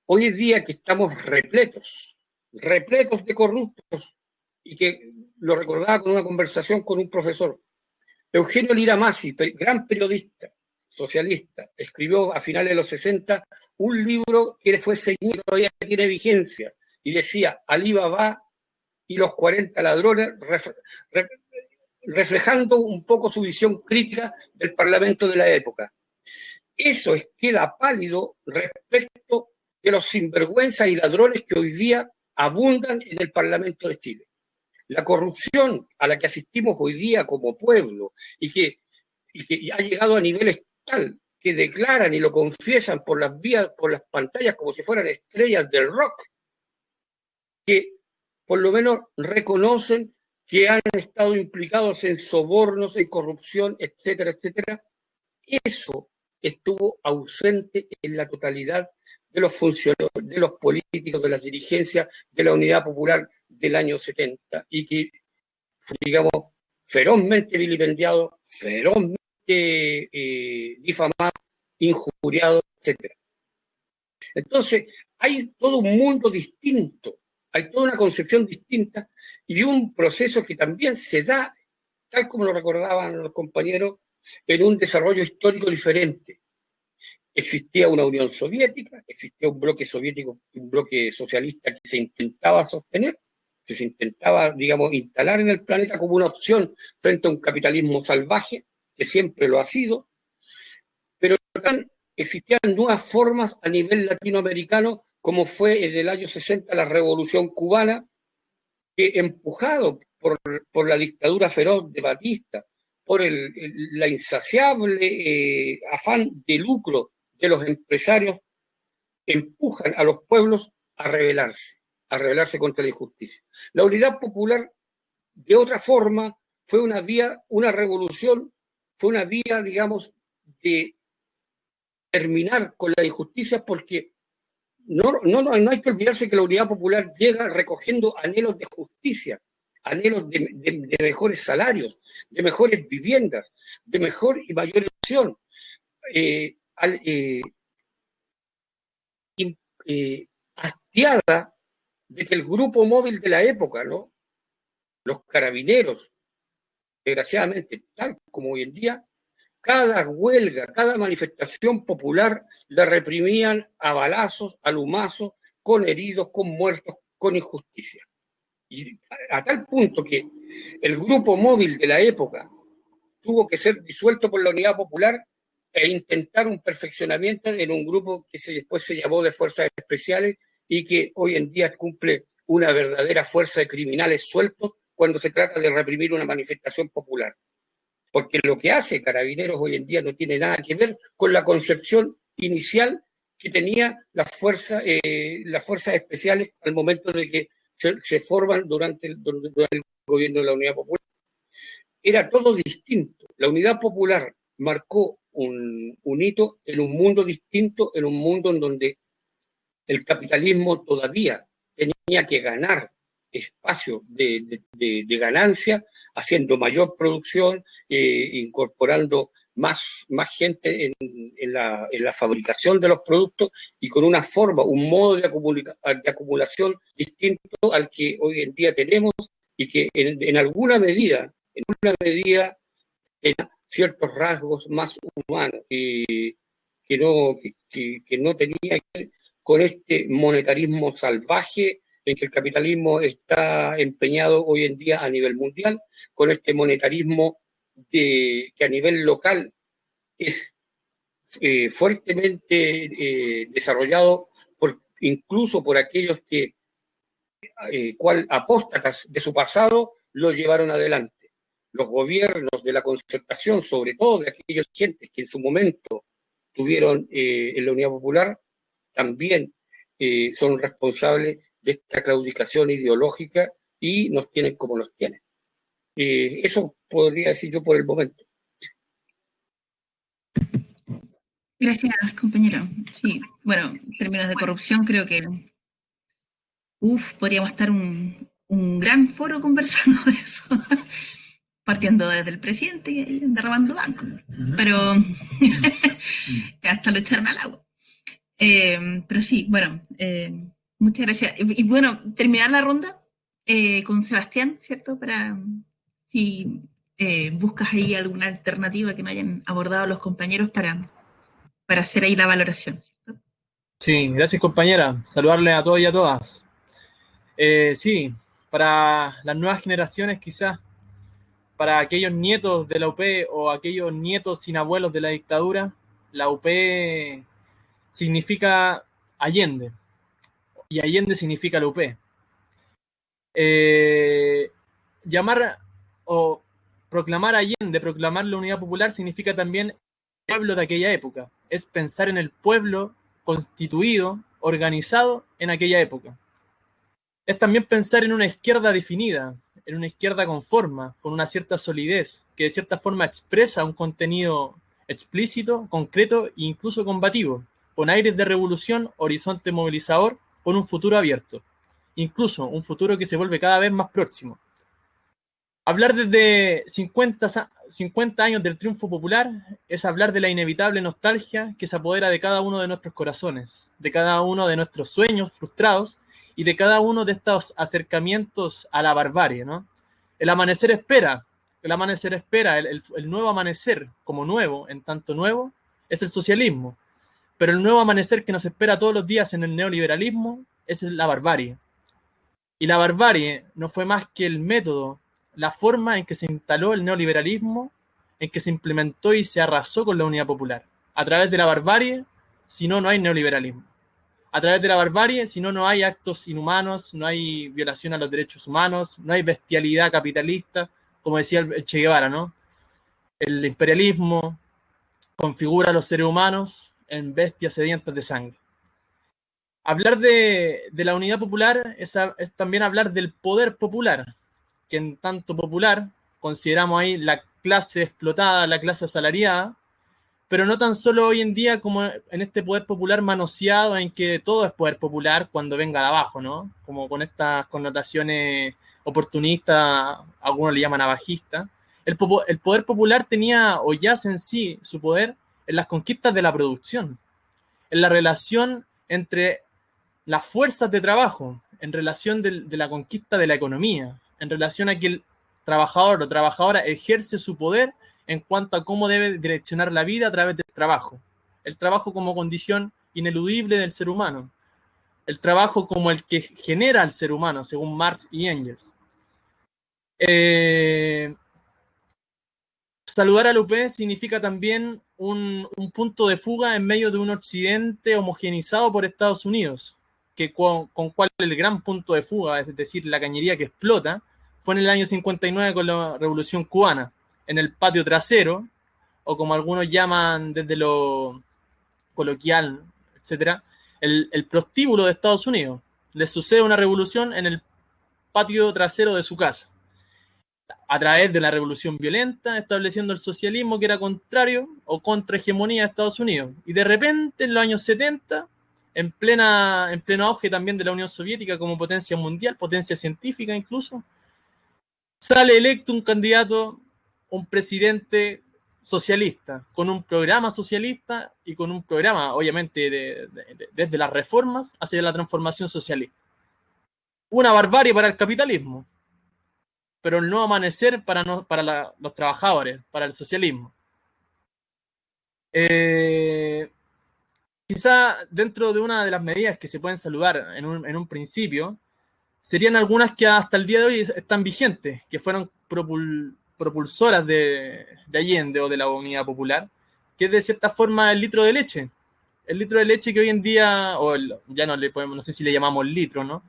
S4: Hoy es día que estamos repletos de corruptos, y que lo recordaba con una conversación con un profesor. Eugenio Lira Masi, gran periodista socialista, escribió a finales de los 60 un libro que fue seguido, todavía tiene vigencia, y decía Alí Baba y los 40 ladrones, reflejando un poco su visión crítica del Parlamento de la época. Eso queda pálido respecto de los sinvergüenzas y ladrones que hoy día abundan en el Parlamento de Chile. La corrupción a la que asistimos hoy día como pueblo y que ha llegado a niveles tal que declaran y lo confiesan por las pantallas como si fueran estrellas del rock, que por lo menos reconocen que han estado implicados en sobornos, en corrupción, etcétera, etcétera. Eso estuvo ausente en la totalidad de los funcionarios, de los políticos, de las dirigencias de la Unidad Popular del año 70, y que fue, digamos, ferozmente vilipendiado, ferozmente difamado, injuriado, etc. Entonces, hay todo un mundo distinto, hay toda una concepción distinta y un proceso que también se da, tal como lo recordaban los compañeros, en un desarrollo histórico diferente. Existía una Unión Soviética, existía un bloque soviético, un bloque socialista que se intentaba sostener, que se intentaba, digamos, instalar en el planeta como una opción frente a un capitalismo salvaje, que siempre lo ha sido, pero también existían nuevas formas a nivel latinoamericano, como fue en el año 60 la Revolución Cubana, que empujado por la dictadura feroz de Batista, por la insaciable afán de lucro de los empresarios, empujan a los pueblos a rebelarse contra la injusticia. La Unidad Popular, de otra forma, fue una revolución, fue una vía, digamos, de terminar con la injusticia, porque no hay que olvidarse que la Unidad Popular llega recogiendo anhelos de justicia, anhelos de mejores salarios, de mejores viviendas, de mejor y mayor educación, hastiada de que el grupo móvil de la época, ¿no?, los carabineros, desgraciadamente, tal como hoy en día, cada huelga, cada manifestación popular la reprimían a balazos, a lumazos, con heridos, con muertos, con injusticia. Y a tal punto que el grupo móvil de la época tuvo que ser disuelto por la Unidad Popular e intentar un perfeccionamiento en un grupo que después se llamó de Fuerzas Especiales y que hoy en día cumple una verdadera fuerza de criminales sueltos cuando se trata de reprimir una manifestación popular. Porque lo que hace Carabineros hoy en día no tiene nada que ver con la concepción inicial que tenía las fuerzas especiales al momento de que se forman durante el gobierno de la Unidad Popular. Era todo distinto. La Unidad Popular marcó un hito en un mundo distinto, en un mundo en donde el capitalismo todavía tenía que ganar espacio de ganancia, haciendo mayor producción, incorporando más gente en la fabricación de los productos y con una forma, un modo de acumulación distinto al que hoy en día tenemos y que en alguna medida tenía ciertos rasgos más humanos que no tenía que ver con este monetarismo salvaje en que el capitalismo está empeñado hoy en día a nivel mundial, con este monetarismo que a nivel local es fuertemente desarrollado incluso por aquellos que, cual apóstatas de su pasado, lo llevaron adelante. Los gobiernos de la concertación, sobre todo de aquellos gentes que en su momento tuvieron en la Unidad Popular, también son responsables de esta claudicación ideológica y nos tienen como nos tienen. Eso podría decir yo por el momento.
S3: Gracias, compañero. Sí, bueno, en términos de corrupción creo que podríamos estar un gran foro conversando de eso, partiendo desde el presidente y derramando bancos, pero hasta lo echaron al agua. Pero sí, bueno, muchas gracias. Y bueno, terminar la ronda con Sebastián, ¿cierto? Para si buscas ahí alguna alternativa que no hayan abordado los compañeros para hacer ahí la valoración, ¿cierto?
S7: Sí, gracias compañera. Saludarle a todos y a todas. Sí, para las nuevas generaciones quizás, para aquellos nietos de la UP o aquellos nietos sin abuelos de la dictadura, la UP significa Allende y Allende significa la UP. Llamar o proclamar Allende, proclamar la Unidad Popular significa también el pueblo de aquella época. Es pensar en el pueblo constituido, organizado en aquella época. Es también pensar en una izquierda definida, en una izquierda con forma, con una cierta solidez, que de cierta forma expresa un contenido explícito, concreto e incluso combativo, con aires de revolución, horizonte movilizador, con un futuro abierto, incluso un futuro que se vuelve cada vez más próximo. Hablar desde 50 años del triunfo popular es hablar de la inevitable nostalgia que se apodera de cada uno de nuestros corazones, de cada uno de nuestros sueños frustrados y de cada uno de estos acercamientos a la barbarie, ¿no? El amanecer espera, el nuevo amanecer como nuevo, en tanto nuevo, es el socialismo, pero el nuevo amanecer que nos espera todos los días en el neoliberalismo es la barbarie. Y la barbarie no fue más que el método, la forma en que se instaló el neoliberalismo, en que se implementó y se arrasó con la Unidad Popular. A través de la barbarie, si no, no hay neoliberalismo. A través de la barbarie, si no, no hay actos inhumanos, no hay violación a los derechos humanos, no hay bestialidad capitalista, como decía el Che Guevara, ¿no? El imperialismo configura a los seres humanos en bestias sedientas de sangre. Hablar de la Unidad Popular es también hablar del poder popular, que en tanto popular consideramos ahí la clase explotada, la clase asalariada, pero no tan solo hoy en día como en este poder popular manoseado en que todo es poder popular cuando venga de abajo, ¿no? Como con estas connotaciones oportunistas, algunos le llaman abajistas. El poder popular tenía o yace en sí su poder en las conquistas de la producción, en la relación entre las fuerzas de trabajo, en relación de la conquista de la economía, en relación a que el trabajador o trabajadora ejerce su poder en cuanto a cómo debe direccionar la vida a través del trabajo. El trabajo como condición ineludible del ser humano. El trabajo como el que genera al ser humano, según Marx y Engels. Saludar al UP significa también un punto de fuga en medio de un occidente homogenizado por Estados Unidos, que con cual el gran punto de fuga, es decir, la cañería que explota, fue en el año 59 con la Revolución Cubana, en el patio trasero, o como algunos llaman desde lo coloquial, etcétera, el prostíbulo de Estados Unidos. Les sucede una revolución en el patio trasero de su casa. a través de la revolución violenta, estableciendo el socialismo que era contrario o contrahegemonía de Estados Unidos. Y de repente, en los años 70, en pleno auge también de la Unión Soviética como potencia mundial, potencia científica incluso, sale electo un candidato, un presidente socialista, con un programa socialista y con un programa, obviamente, desde las reformas hacia la transformación socialista. Una barbarie para el capitalismo, pero el nuevo amanecer para los trabajadores, para el socialismo. Quizá dentro de una de las medidas que se pueden saludar en un principio, serían algunas que hasta el día de hoy están vigentes, que fueron propulsoras de Allende o de la Unidad Popular, que es de cierta forma el litro de leche. El litro de leche que hoy en día, ya no sé si le llamamos litro, ¿no?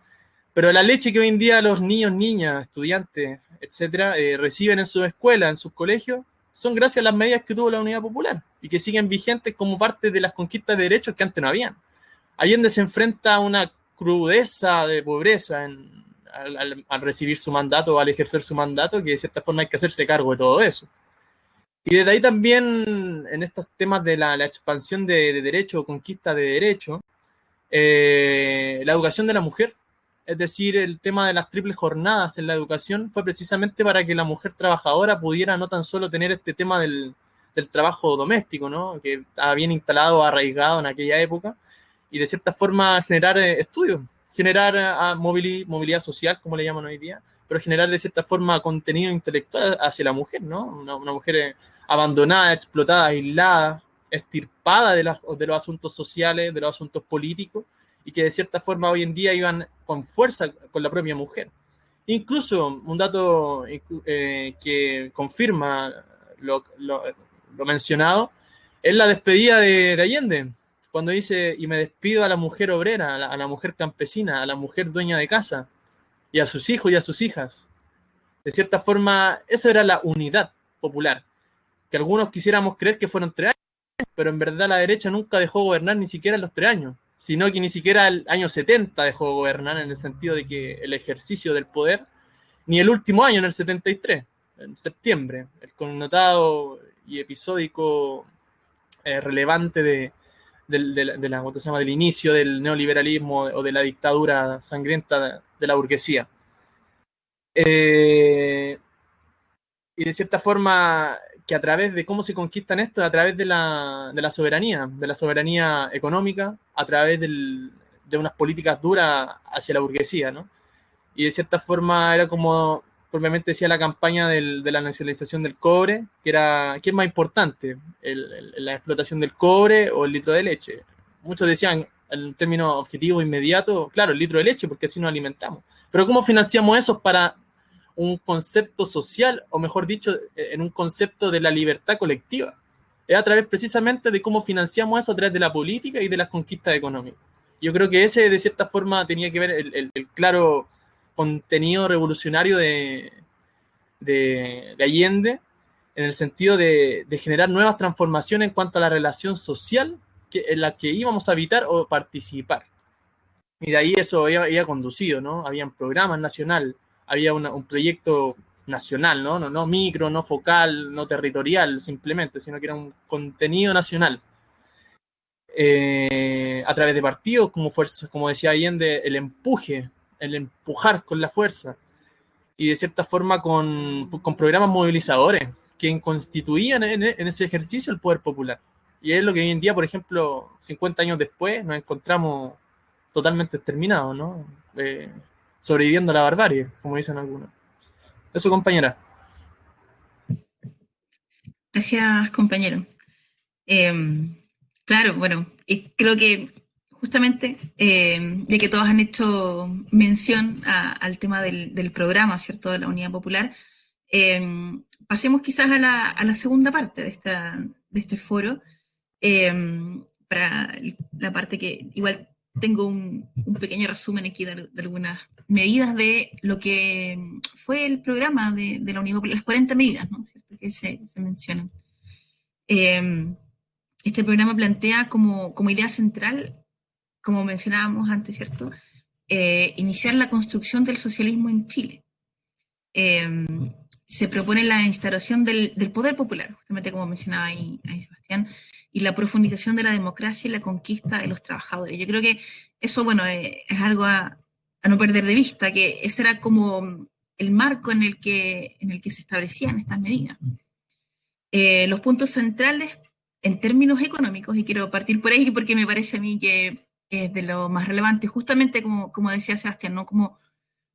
S7: Pero la leche que hoy en día los niños, niñas, estudiantes, etcétera, reciben en sus escuelas, en sus colegios, son gracias a las medidas que tuvo la Unidad Popular y que siguen vigentes como parte de las conquistas de derechos que antes no habían. Allende se enfrenta a una crudeza de pobreza al recibir su mandato o al ejercer su mandato, que de cierta forma hay que hacerse cargo de todo eso. Y desde ahí también, en estos temas de la expansión de derecho o conquista de derecho, la educación de la mujer, es decir, el tema de las triples jornadas en la educación, fue precisamente para que la mujer trabajadora pudiera no tan solo tener este tema del trabajo doméstico, ¿no? Que estaba bien instalado, arraigado en aquella época, y de cierta forma generar estudios, generar movilidad social, como le llaman hoy día, pero generar de cierta forma contenido intelectual hacia la mujer, ¿no? Una mujer abandonada, explotada, aislada, extirpada de los asuntos sociales, de los asuntos políticos, y que de cierta forma hoy en día iban con fuerza con la propia mujer. Incluso un dato que confirma lo mencionado es la despedida de Allende, cuando dice: y me despido a la mujer obrera, a la mujer campesina, a la mujer dueña de casa, y a sus hijos y a sus hijas. De cierta forma, esa era la unidad popular, que algunos quisiéramos creer que fueron 3 años, pero en verdad la derecha nunca dejó gobernar ni siquiera en los 3 años, sino que ni siquiera el año 70 dejó gobernar, en el sentido de que el ejercicio del poder, ni el último año, en el 73, en septiembre, el connotado y episódico relevante del inicio del neoliberalismo o de la dictadura sangrienta de la burguesía. Y de cierta forma, que a través de cómo se conquistan esto, a través de la soberanía económica, a través de unas políticas duras hacia la burguesía, ¿no? Y de cierta forma era como, propiamente decía, la campaña de la nacionalización del cobre, ¿qué es más importante? La explotación del cobre o el litro de leche. Muchos decían, en términos objetivos inmediatos, claro, el litro de leche, porque así nos alimentamos. Pero ¿cómo financiamos eso para un concepto social, o mejor dicho, en un concepto de la libertad colectiva? Es a través precisamente de cómo financiamos eso, a través de la política y de las conquistas económicas. Yo creo que ese, de cierta forma, tenía que ver el claro contenido revolucionario de Allende, en el sentido de generar nuevas transformaciones en cuanto a la relación social en la que íbamos a habitar o participar. Y de ahí eso iba conducido, ¿no? Habían programas nacionales, había un proyecto nacional, no micro, no focal, no territorial simplemente, sino que era un contenido nacional. A través de partidos como fuerza, como decía Allende, el empujar con la fuerza, y de cierta forma con programas movilizadores que constituían en ese ejercicio el poder popular. Y es lo que hoy en día, por ejemplo, 50 años después, nos encontramos totalmente exterminados, ¿no? Sobreviviendo a la barbarie, como dicen algunos. Eso, compañera.
S3: Gracias, compañero. Claro, bueno, creo que justamente, ya que todos han hecho mención al tema del programa, ¿cierto?, de la Unidad Popular, pasemos quizás a la segunda parte de este foro, para la parte que igual tengo un pequeño resumen aquí de algunas medidas de lo que fue el programa de la Unidad Popular, las 40 medidas, ¿no?, ¿cierto?, que se mencionan. Este programa plantea como idea central, como mencionábamos antes, ¿cierto?, iniciar la construcción del socialismo en Chile. se propone la instauración del poder popular, justamente como mencionaba ahí Sebastián, y la profundización de la democracia y la conquista de los trabajadores. Yo creo que eso, bueno, es algo a no perder de vista, que ese era como el marco en el que se establecían estas medidas. Los puntos centrales en términos económicos, y quiero partir por ahí porque me parece a mí que es de lo más relevante, justamente como decía Sebastián, ¿no? Como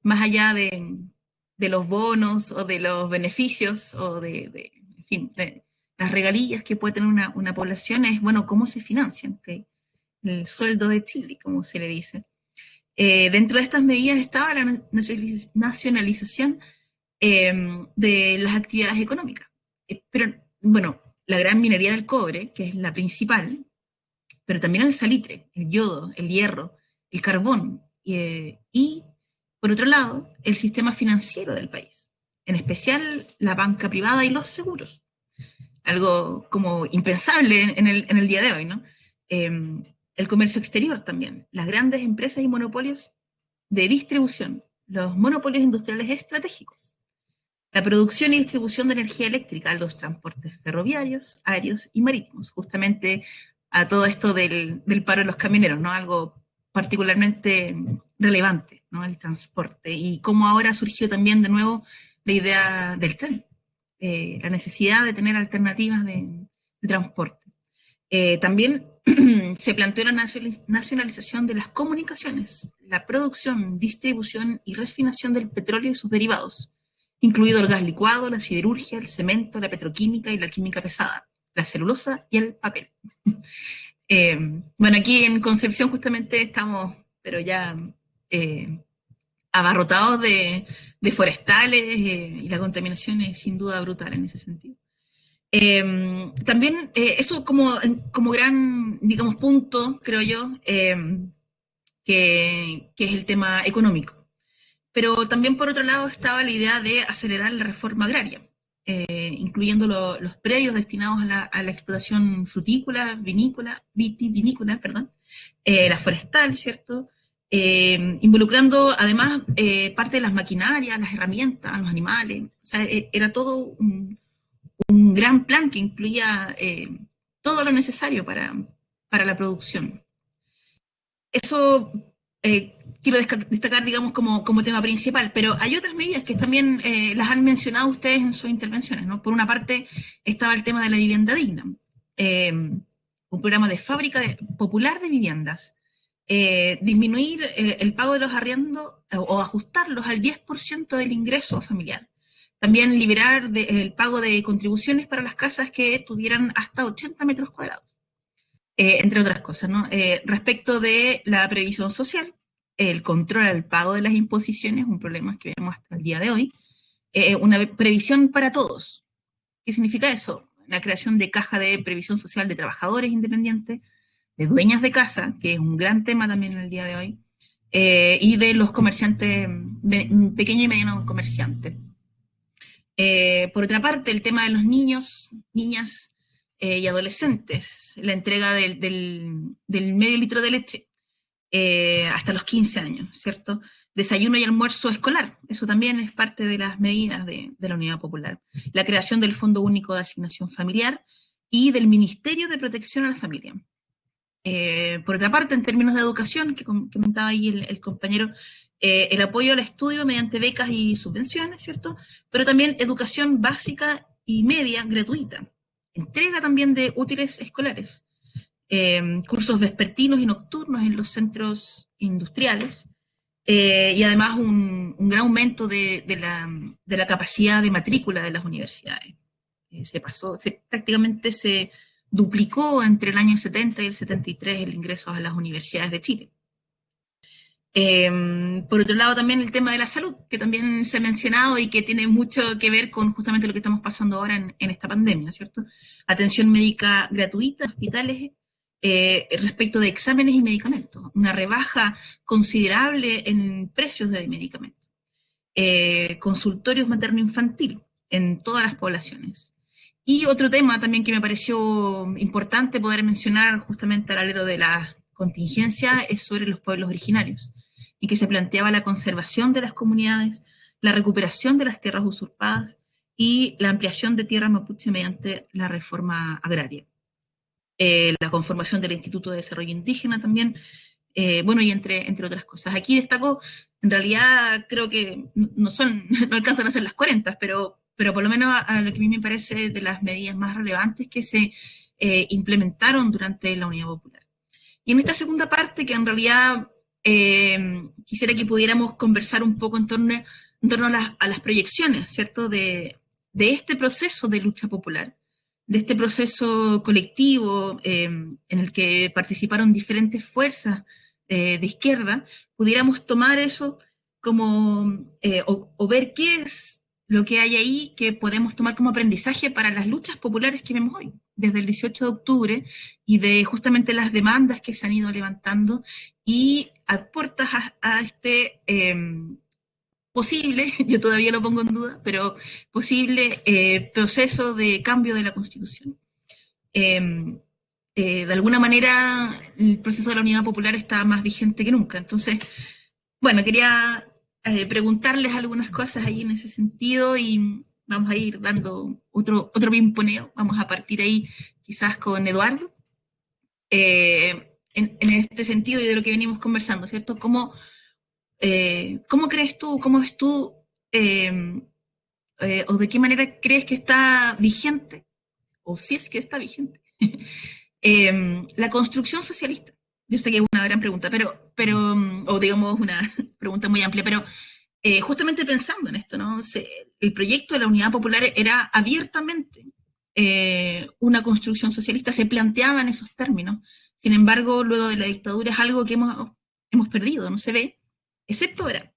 S3: más allá de los bonos o de los beneficios o en fin, de las regalías que puede tener una población, es, bueno, cómo se financian, ¿okay? El sueldo de Chile, como se le dice. Dentro de estas medidas estaba la nacionalización de las actividades económicas. Pero, bueno, la gran minería del cobre, que es la principal, pero también el salitre, el yodo, el hierro, el carbón, y por otro lado, el sistema financiero del país, en especial la banca privada y los seguros. Algo como impensable en el día de hoy, ¿no? El comercio exterior también, las grandes empresas y monopolios de distribución, los monopolios industriales estratégicos, la producción y distribución de energía eléctrica, los transportes ferroviarios, aéreos y marítimos, justamente a todo esto del paro de los camioneros, ¿no? Algo particularmente relevante, ¿no? El transporte, y cómo ahora surgió también de nuevo la idea del tren, la necesidad de tener alternativas de transporte. También se planteó la nacionalización de las comunicaciones, la producción, distribución y refinación del petróleo y sus derivados, incluido el gas licuado, la siderurgia, el cemento, la petroquímica y la química pesada, la celulosa y el papel. Bueno, aquí en Concepción justamente estamos, pero ya abarrotados de forestales, y la contaminación es sin duda brutal en ese sentido. También eso como gran, digamos, punto, creo yo, que es el tema económico. Pero también por otro lado estaba la idea de acelerar la reforma agraria, incluyendo los predios destinados a la explotación frutícola, vitivinícola, perdón, la forestal, ¿cierto? Involucrando además parte de las maquinarias, las herramientas, los animales. O sea, era todo un gran plan que incluía todo lo necesario para la producción. Eso quiero destacar, digamos, como tema principal, pero hay otras medidas que también las han mencionado ustedes en sus intervenciones, ¿no? Por una parte estaba el tema de la vivienda digna, un programa de fábrica popular de viviendas, disminuir el pago de los arriendos o ajustarlos al 10% del ingreso familiar. También liberar el pago de contribuciones para las casas que tuvieran hasta 80 metros cuadrados, entre otras cosas, ¿no? Respecto de la previsión social, el control al pago de las imposiciones, un problema que vemos hasta el día de hoy, una previsión para todos. ¿Qué significa eso? La creación de caja de previsión social de trabajadores independientes, de dueñas de casa, que es un gran tema también en el día de hoy, y de los comerciantes, pequeños y medianos comerciantes. Por otra parte, el tema de los niños, niñas y adolescentes, la entrega del medio litro de leche hasta los 15 años, ¿cierto? Desayuno y almuerzo escolar, eso también es parte de las medidas de la Unidad Popular. La creación del Fondo Único de Asignación Familiar y del Ministerio de Protección a la Familia. Por otra parte, en términos de educación, que comentaba ahí el compañero, el apoyo al estudio mediante becas y subvenciones, ¿cierto? Pero también educación básica y media gratuita. Entrega también de útiles escolares. Cursos vespertinos y nocturnos en los centros industriales, y además un gran aumento de la capacidad de matrícula de las universidades. Prácticamente se duplicó entre el año 70 y el 73 el ingreso a las universidades de Chile. Por otro lado, también el tema de la salud, que también se ha mencionado y que tiene mucho que ver con justamente lo que estamos pasando ahora en esta pandemia, ¿cierto? Atención médica gratuita, hospitales, respecto de exámenes y medicamentos, una rebaja considerable en precios de medicamentos, consultorios materno-infantil en todas las poblaciones. Y otro tema también que me pareció importante poder mencionar justamente al alero de la contingencia es sobre los pueblos originarios, y que se planteaba la conservación de las comunidades, la recuperación de las tierras usurpadas y la ampliación de tierra mapuche mediante la reforma agraria. La conformación del Instituto de Desarrollo Indígena también, bueno, y entre otras cosas. Aquí destaco, en realidad creo que no alcanzan a ser las 40, pero por lo menos a lo que a mí me parece de las medidas más relevantes que se implementaron durante la Unidad Popular. Y en esta segunda parte, que en realidad quisiera que pudiéramos conversar un poco en torno a las proyecciones, ¿cierto?, de este proceso de lucha popular, de este proceso colectivo en el que participaron diferentes fuerzas de izquierda, pudiéramos tomar eso como, o ver qué es lo que hay ahí que podemos tomar como aprendizaje para las luchas populares que vemos hoy, desde el 18 de octubre, y de justamente las demandas que se han ido levantando, y a puertas a este posible, yo todavía lo pongo en duda, pero posible proceso de cambio de la Constitución. De alguna manera, el proceso de la Unidad Popular está más vigente que nunca. Entonces, bueno, quería preguntarles algunas cosas ahí en ese sentido, y vamos a ir dando otro pimponeo. Vamos a partir ahí quizás con Eduardo, en este sentido y de lo que venimos conversando, ¿cierto? ¿Cómo crees tú, cómo ves tú, o de qué manera crees que está vigente, o si es que está vigente, la construcción socialista? Yo sé que es una gran pregunta, pero o digamos una pregunta muy amplia, pero justamente pensando en esto, ¿no? El proyecto de la Unidad Popular era abiertamente una construcción socialista, se planteaba en esos términos. Sin embargo, luego de la dictadura es algo que hemos perdido, no se ve, excepto ahora.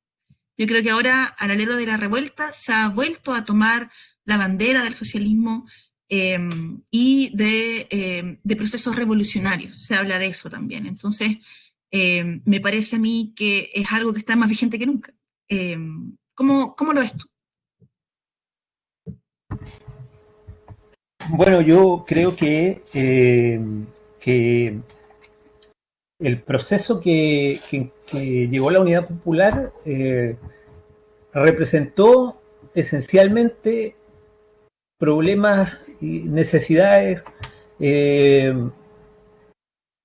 S3: Yo creo que ahora, al alero de la revuelta, se ha vuelto a tomar la bandera del socialismo y de procesos revolucionarios. Se habla de eso también. Entonces, me parece a mí que es algo que está más vigente que nunca. ¿Cómo lo ves tú?
S6: Bueno, yo creo que el proceso que llevó la Unidad Popular representó esencialmente problemas y necesidades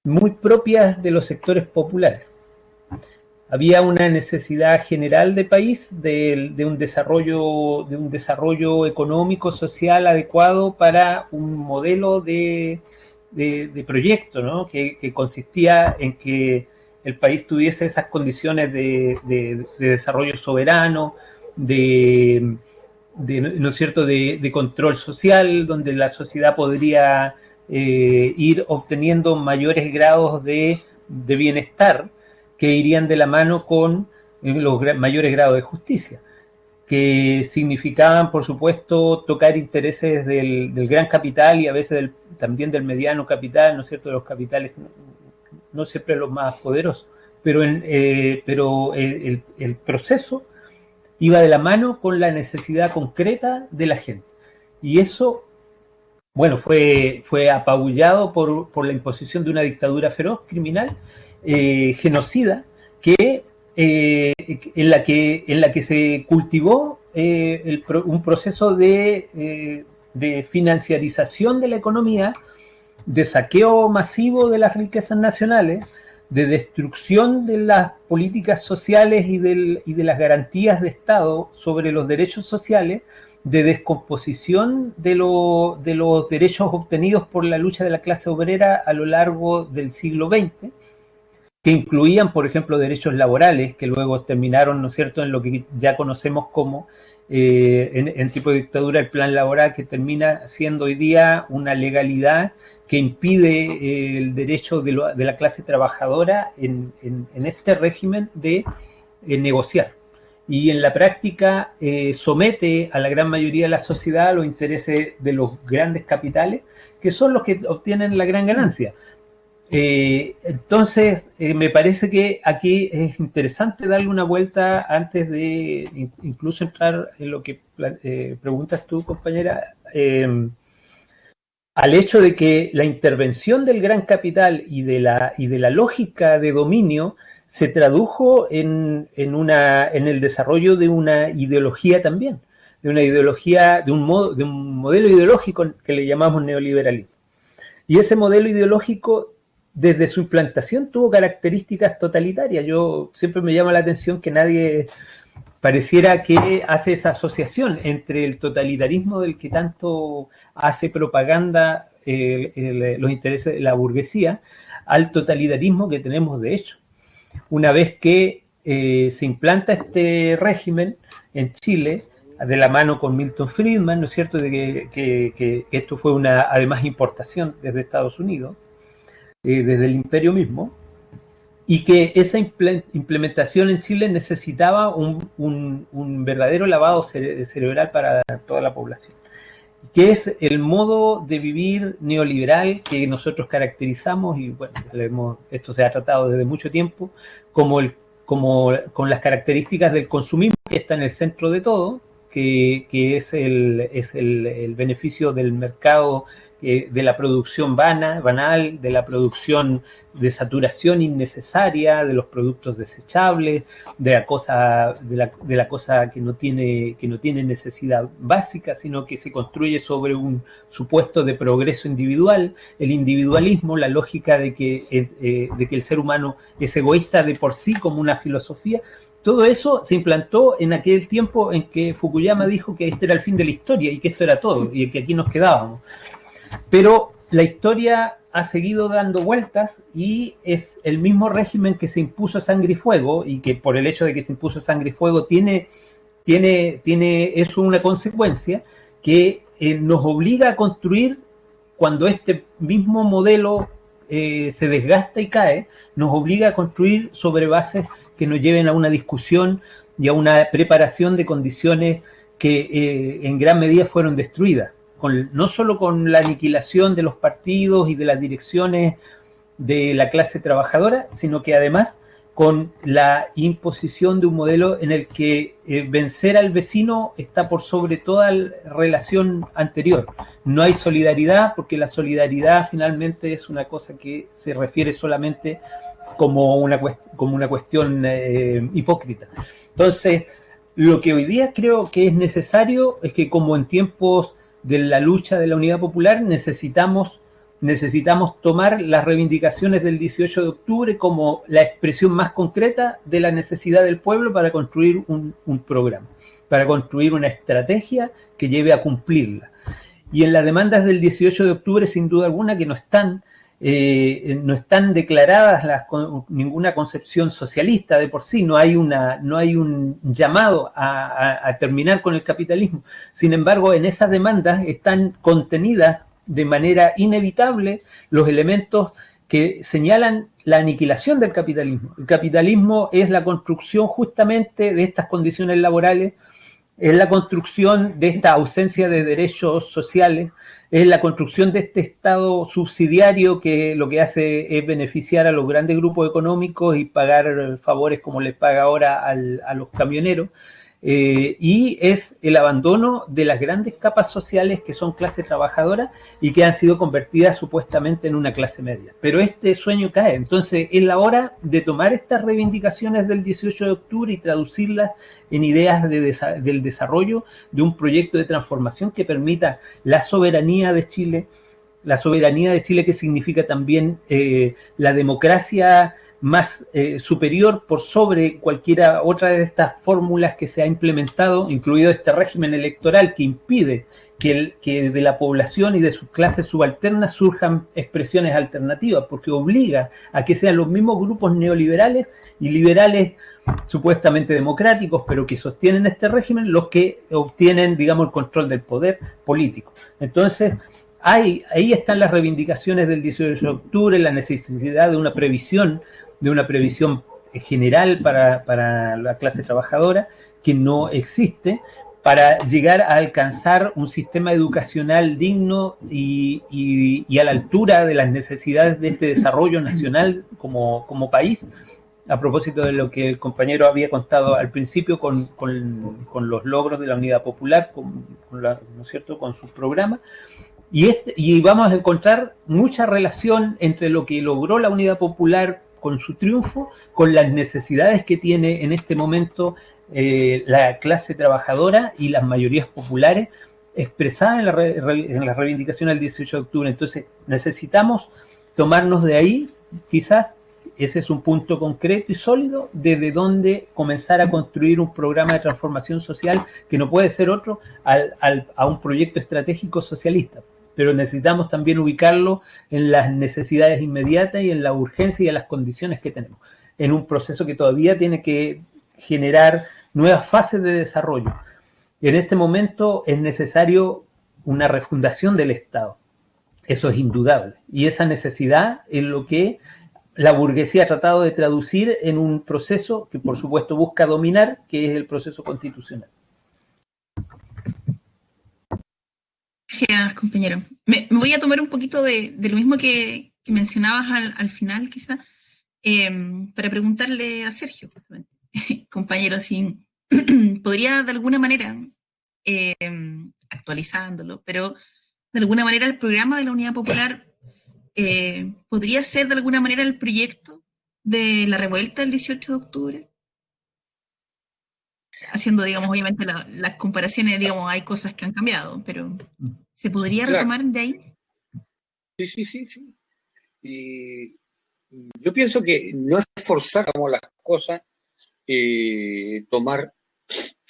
S6: muy propias de los sectores populares. Había una necesidad general de país de un desarrollo económico, social adecuado para un modelo de proyecto, ¿no? que consistía en que el país tuviese esas condiciones de desarrollo soberano, ¿no es cierto?, de control social, donde la sociedad podría ir obteniendo mayores grados de bienestar que irían de la mano con los mayores grados de justicia, que significaban, por supuesto, tocar intereses del gran capital y a veces también del mediano capital, ¿no es cierto?, de los capitales, no siempre los más poderosos, pero el proceso iba de la mano con la necesidad concreta de la gente. Y eso, bueno, fue apabullado por la imposición de una dictadura feroz, criminal, genocida, en la que se cultivó un proceso de financiarización de la economía, de saqueo masivo de las riquezas nacionales, de destrucción de las políticas sociales y de las garantías de Estado sobre los derechos sociales, de descomposición de los derechos obtenidos por la lucha de la clase obrera a lo largo del siglo XX, que incluían, por ejemplo, derechos laborales, que luego terminaron, ¿no es cierto?, en lo que ya conocemos como, en tipo de dictadura, el plan laboral, que termina siendo hoy día una legalidad que impide el derecho de la clase trabajadora en este régimen de negociar. Y en la práctica somete a la gran mayoría de la sociedad a los intereses de los grandes capitales, que son los que obtienen la gran ganancia. Entonces, me parece que aquí es interesante darle una vuelta antes de incluso entrar en lo que preguntas tú, compañera, al hecho de que la intervención del gran capital y de la lógica de dominio se tradujo en el desarrollo de una ideología también. Es una ideología, de un modelo ideológico que le llamamos neoliberalismo. Y ese modelo ideológico, desde su implantación, tuvo características totalitarias. Yo siempre me llama la atención que nadie pareciera que hace esa asociación entre el totalitarismo del que tanto hace propaganda los intereses de la burguesía, al totalitarismo que tenemos de hecho. Una vez que se implanta este régimen en Chile, de la mano con Milton Friedman, ¿no es cierto?, de que esto fue una, además, importación desde Estados Unidos, desde el imperio mismo, y que esa implementación en Chile necesitaba un verdadero lavado cerebral para toda la población, que es el modo de vivir neoliberal que nosotros caracterizamos, y bueno, esto se ha tratado desde mucho tiempo, como con las características del consumismo, que está en el centro de todo, que es el beneficio del mercado, de la producción banal, de la producción de saturación innecesaria, de los productos desechables, de la cosa que no tiene necesidad básica, sino que se construye sobre un supuesto de progreso individual, el individualismo, la lógica de que el ser humano es egoísta de por sí como una filosofía. Todo eso se implantó en aquel tiempo en que Fukuyama dijo que este era el fin de la historia y que esto era todo y que aquí nos quedábamos. Pero la historia ha seguido dando vueltas y es el mismo régimen que se impuso a sangre y fuego, y que por el hecho de que se impuso a sangre y fuego tiene eso una consecuencia que nos obliga a construir, cuando este mismo modelo se desgasta y cae, nos obliga a construir sobre bases que nos lleven a una discusión y a una preparación de condiciones que en gran medida fueron destruidas. No solo con la aniquilación de los partidos y de las direcciones de la clase trabajadora, sino que además con la imposición de un modelo en el que vencer al vecino está por sobre toda relación anterior. No hay solidaridad, porque la solidaridad finalmente es una cosa que se refiere solamente como una cuestión hipócrita. Entonces, lo que hoy día creo que es necesario es que, como en tiempos de la lucha de la Unidad Popular, necesitamos tomar las reivindicaciones del 18 de octubre como la expresión más concreta de la necesidad del pueblo para construir un programa, para construir una estrategia que lleve a cumplirla. Y en las demandas del 18 de octubre, sin duda alguna, que no están declaradas ninguna concepción socialista de por sí, no hay un llamado a terminar con el capitalismo. Sin embargo, en esas demandas están contenidas de manera inevitable los elementos que señalan la aniquilación del capitalismo. El capitalismo es la construcción justamente de estas condiciones laborales, es la construcción de esta ausencia de derechos sociales, es la construcción de este Estado subsidiario que lo que hace es beneficiar a los grandes grupos económicos y pagar favores como les paga ahora a los camioneros, y es el abandono de las grandes capas sociales que son clase trabajadora y que han sido convertidas supuestamente en una clase media. Pero este sueño cae. Entonces es la hora de tomar estas reivindicaciones del 18 de octubre y traducirlas en ideas del desarrollo de un proyecto de transformación que permita la soberanía de Chile que significa también la democracia más superior por sobre cualquiera otra de estas fórmulas que se ha implementado, incluido este régimen electoral que impide que de la población y de sus clases subalternas surjan expresiones alternativas, porque obliga a que sean los mismos grupos neoliberales y liberales supuestamente democráticos, pero que sostienen este régimen, los que obtienen, digamos, el control del poder político. Entonces, ahí están las reivindicaciones del 18 de octubre, la necesidad de una previsión general para la clase trabajadora, que no existe, para llegar a alcanzar un sistema educacional digno y a la altura de las necesidades de este desarrollo nacional como país, a propósito de lo que el compañero había contado al principio con los logros de la Unidad Popular, ¿no es cierto?, con sus programas. Y vamos a encontrar mucha relación entre lo que logró la Unidad Popular con su triunfo, con las necesidades que tiene en este momento la clase trabajadora y las mayorías populares expresadas en la reivindicación del 18 de octubre. Entonces necesitamos tomarnos de ahí, quizás ese es un punto concreto y sólido desde donde comenzar a construir un programa de transformación social que no puede ser otro a un proyecto estratégico socialista, pero necesitamos también ubicarlo en las necesidades inmediatas y en la urgencia y en las condiciones que tenemos, en un proceso que todavía tiene que generar nuevas fases de desarrollo. En este momento es necesario una refundación del Estado, eso es indudable, y esa necesidad es lo que la burguesía ha tratado de traducir en un proceso que por supuesto busca dominar, que es el proceso constitucional.
S3: Gracias, compañero. Me voy a tomar un poquito de lo mismo que mencionabas al final, quizá, para preguntarle a Sergio, justamente. Compañero, si podría de alguna manera, actualizándolo, pero de alguna manera el programa de la Unidad Popular podría ser de alguna manera el proyecto de la revuelta del 18 de octubre. Haciendo, digamos, obviamente las comparaciones, digamos, hay cosas que han cambiado, pero ¿se podría retomar de ahí?
S4: Sí. Y yo pienso que no es forzar las cosas, tomar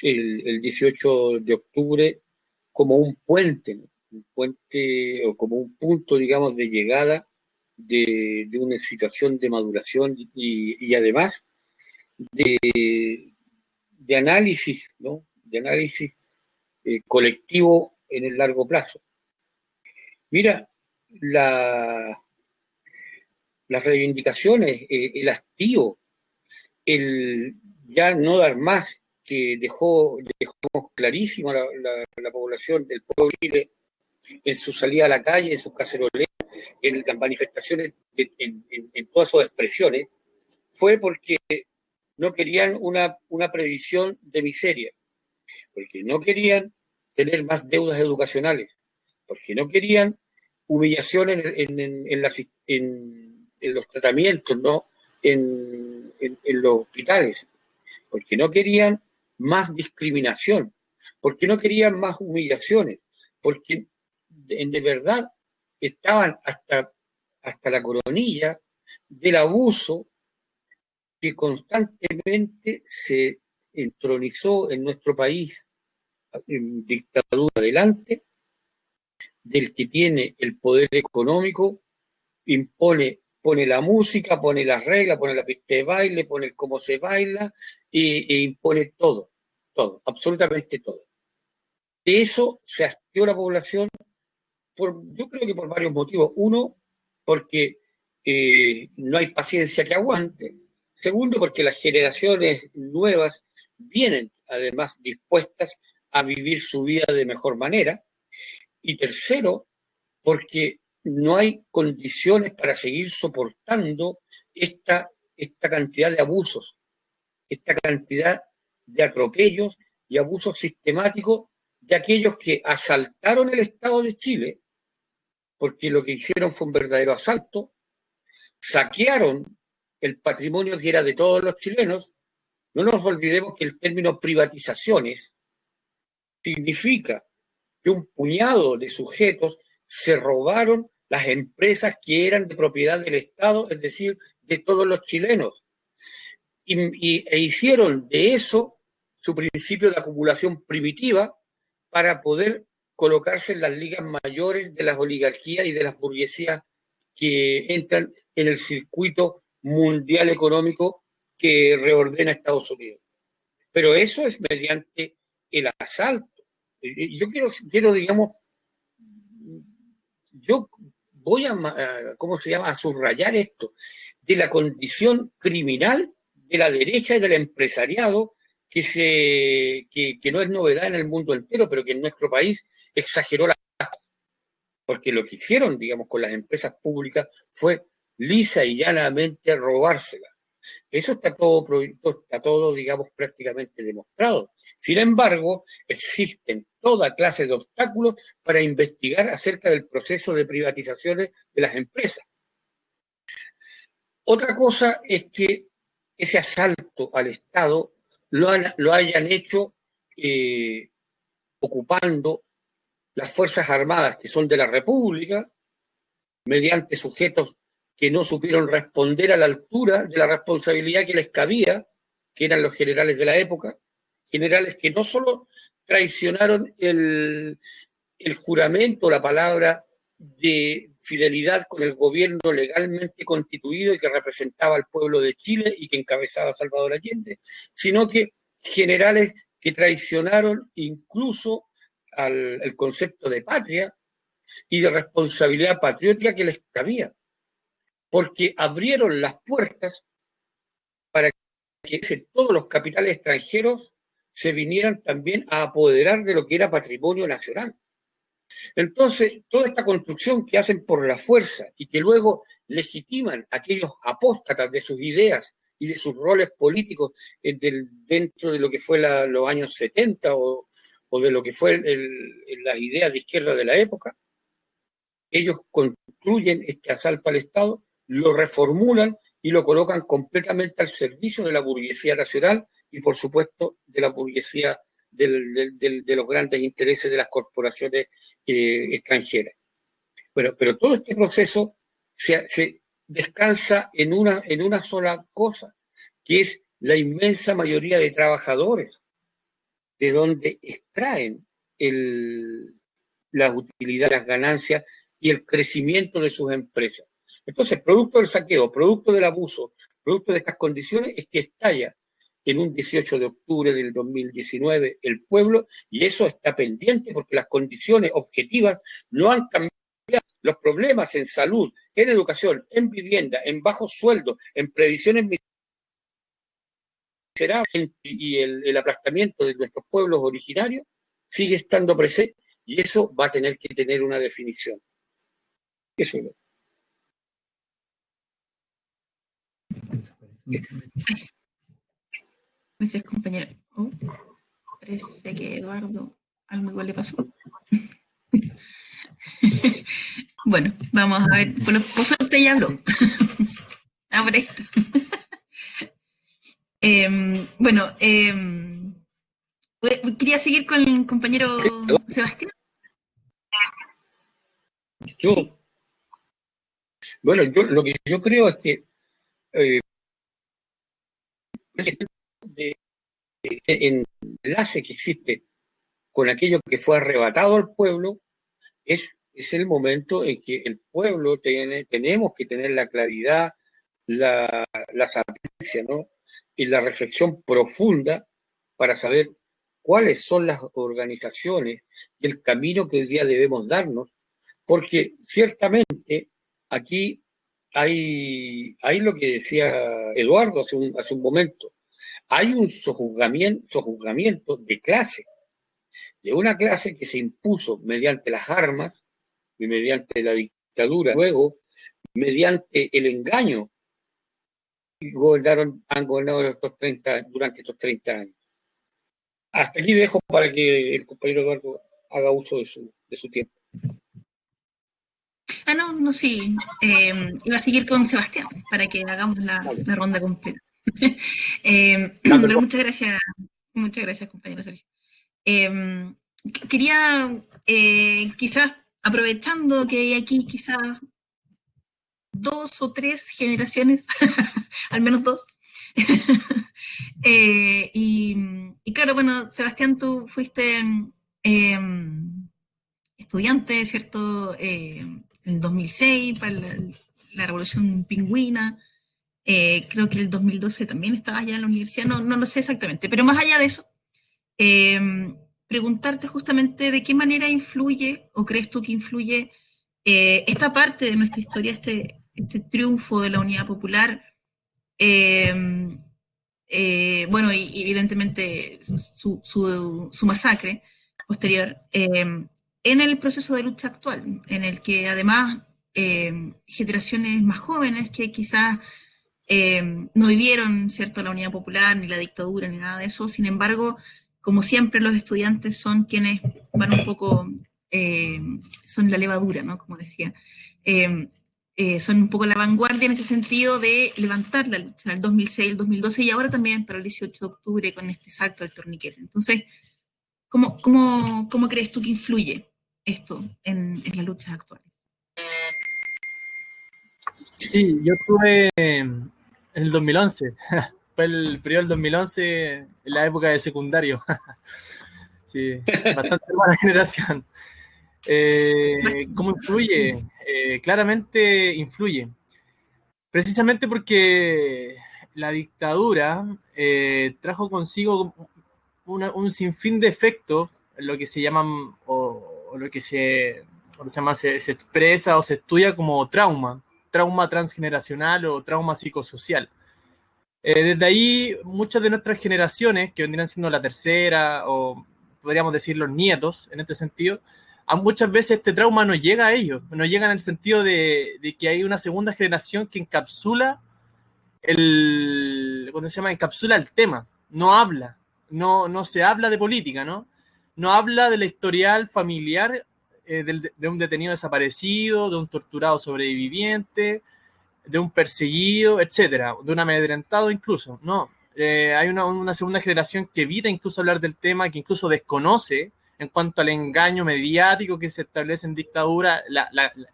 S4: el 18 de octubre como un puente, ¿no? Un puente o como un punto, digamos, de llegada de una situación de maduración y además de análisis, ¿no? De análisis colectivo en el largo plazo. Mira, las reivindicaciones, el hastío, el ya no dar más, que dejó clarísimo la población del pueblo de Chile en su salida a la calle, en sus caceroleos, en las manifestaciones, en todas sus expresiones, fue porque no querían una predicción de miseria, porque no querían tener más deudas educacionales, porque no querían humillación en los tratamientos, ¿no? en los hospitales, porque no querían más discriminación, porque no querían más humillaciones, porque de verdad estaban hasta la coronilla del abuso que constantemente se entronizó en nuestro país en dictadura adelante, del que tiene el poder económico, pone la música, pone las reglas, pone la pista de baile, pone el cómo se baila e impone todo, absolutamente todo. De eso se hastió la población, yo creo que por varios motivos. Uno, porque no hay paciencia que aguante. Segundo, porque las generaciones nuevas vienen además dispuestas a vivir su vida de mejor manera. Y tercero, porque no hay condiciones para seguir soportando esta cantidad de abusos, esta cantidad de atropellos y abusos sistemáticos de aquellos que asaltaron el Estado de Chile, porque lo que hicieron fue un verdadero asalto, saquearon el patrimonio que era de todos los chilenos. No nos olvidemos que el término privatizaciones significa que un puñado de sujetos se robaron las empresas que eran de propiedad del Estado, es decir, de todos los chilenos, e hicieron de eso su principio de acumulación primitiva para poder colocarse en las ligas mayores de las oligarquías y de las burguesías que entran en el circuito mundial económico que reordena Estados Unidos. Pero eso es mediante el asalto. Yo quiero, digamos, yo voy a subrayar esto, de la condición criminal de la derecha y del empresariado, que no es novedad en el mundo entero, pero que en nuestro país exageró porque lo que hicieron, digamos, con las empresas públicas fue lisa y llanamente robárselas. Eso está todo, digamos, prácticamente demostrado. Sin embargo, existen toda clase de obstáculos para investigar acerca del proceso de privatizaciones de las empresas. Otra cosa es que ese asalto al Estado lo hayan hecho ocupando las Fuerzas Armadas que son de la República, mediante sujetos que no supieron responder a la altura de la responsabilidad que les cabía, que eran los generales de la época, generales que no solo traicionaron el juramento, la palabra de fidelidad con el gobierno legalmente constituido y que representaba al pueblo de Chile y que encabezaba Salvador Allende, sino que generales que traicionaron incluso el concepto de patria y de responsabilidad patriótica que les cabía, porque abrieron las puertas para que todos los capitales extranjeros se vinieran también a apoderar de lo que era patrimonio nacional. Entonces, toda esta construcción que hacen por la fuerza y que luego legitiman a aquellos apóstatas de sus ideas y de sus roles políticos dentro de lo que fue los años 70 o de lo que fue las ideas de izquierda de la época, ellos construyen este asalto al Estado, lo reformulan y lo colocan completamente al servicio de la burguesía nacional y, por supuesto, de la burguesía de los grandes intereses de las corporaciones extranjeras. Pero todo este proceso se descansa en una sola cosa, que es la inmensa mayoría de trabajadores, de donde extraen la utilidad, las ganancias y el crecimiento de sus empresas. Entonces, producto del saqueo, producto del abuso, producto de estas condiciones, es que estalla en un 18 de octubre del 2019 el pueblo, y eso está pendiente porque las condiciones objetivas no han cambiado. Los problemas en salud, en educación, en vivienda, en bajos sueldos, en previsiones miserables y el aplastamiento de nuestros pueblos originarios sigue estando presente, y eso va a tener que tener una definición. Eso es.
S3: Gracias, compañero. Parece que Eduardo algo igual le pasó. Bueno, vamos a ver. Por suerte ya habló. Ahora esto. Bueno, quería seguir con el compañero Sebastián.
S4: Bueno, lo que yo creo es que en el enlace que existe con aquello que fue arrebatado al pueblo es el momento en que el pueblo tenemos que tener la claridad, la sapiencia, ¿no? Y la reflexión profunda para saber cuáles son las organizaciones y el camino que hoy día debemos darnos, porque ciertamente aquí hay lo que decía Eduardo hace un momento, hay un sojuzgamiento de clase, de una clase que se impuso mediante las armas y mediante la dictadura, luego mediante el engaño, y han gobernado durante estos 30 años. Hasta aquí dejo para que el compañero Eduardo haga uso de su tiempo.
S3: No, sí. Iba a seguir con Sebastián para que hagamos la ronda completa. Pero muchas gracias, compañero Sergio. Quería, quizás, aprovechando que hay aquí quizás 2 o 3 generaciones, al menos 2. Y claro, bueno, Sebastián, tú fuiste estudiante, ¿cierto? En el 2006, para la Revolución Pingüina. Creo que el 2012 también estabas ya en la universidad, no lo sé exactamente, pero más allá de eso, preguntarte justamente de qué manera influye, o crees tú que influye esta parte de nuestra historia, este triunfo de la Unidad Popular, bueno, y evidentemente su masacre posterior, en el proceso de lucha actual, en el que además generaciones más jóvenes que quizás no vivieron, ¿cierto?, la Unidad Popular, ni la dictadura, ni nada de eso. Sin embargo, como siempre, los estudiantes son quienes van un poco, son la levadura, ¿no?, como decía. son un poco la vanguardia en ese sentido de levantar la lucha, el 2006, el 2012 y ahora también para el 18 de octubre con este salto al torniquete. Entonces, ¿cómo crees tú que influye esto en la lucha actual?
S7: Sí, yo estuve en el 2011, fue el periodo del 2011, en la época de secundario. Sí, bastante buena generación. ¿Cómo influye? Claramente influye. Precisamente porque la dictadura trajo consigo un sinfín de efectos, lo que se llaman, o lo que se llama, se expresa o se estudia como trauma transgeneracional o trauma psicosocial. Desde ahí, muchas de nuestras generaciones, que vendrían siendo la tercera, o podríamos decir los nietos, en este sentido, muchas veces este trauma no llega a ellos, no llega en el sentido de que hay una segunda generación que encapsula encapsula el tema, no habla, no se habla de política, no habla de la historial familiar de un detenido desaparecido, de un torturado sobreviviente, de un perseguido, etcétera, de un amedrentado incluso, no. Hay una segunda generación que evita incluso hablar del tema, que incluso desconoce en cuanto al engaño mediático que se establece en dictadura,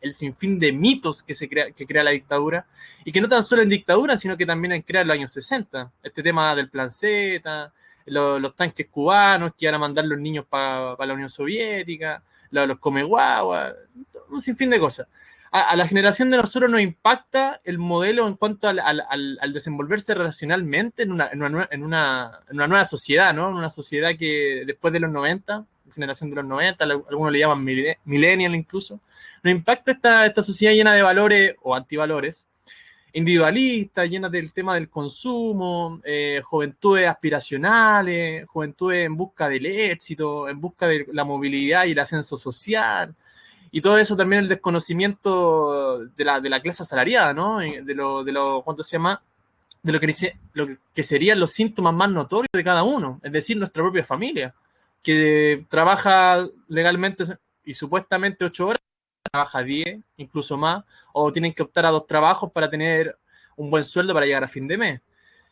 S7: el sinfín de mitos que crea la dictadura, y que no tan solo en dictadura, sino que también crea en los años 60. Este tema del Plan Z, los tanques cubanos que iban a mandar los niños para la Unión Soviética, los comeguaguas, un sinfín de cosas. A la generación de nosotros nos impacta el modelo en cuanto al desenvolverse relacionalmente en una nueva sociedad, ¿no? En una sociedad que después de los 90, generación de los 90, algunos le llaman millennial incluso, nos impacta esta sociedad llena de valores o antivalores, individualistas, llena del tema del consumo, juventudes aspiracionales, juventudes en busca del éxito, en busca de la movilidad y el ascenso social. Y todo eso también el desconocimiento de la clase asalariada, ¿no? ¿Cuánto se llama? De lo que serían los síntomas más notorios de cada uno, es decir, nuestra propia familia, que trabaja legalmente y supuestamente 8 horas, trabaja 10, incluso más, o tienen que optar a 2 trabajos para tener un buen sueldo para llegar a fin de mes.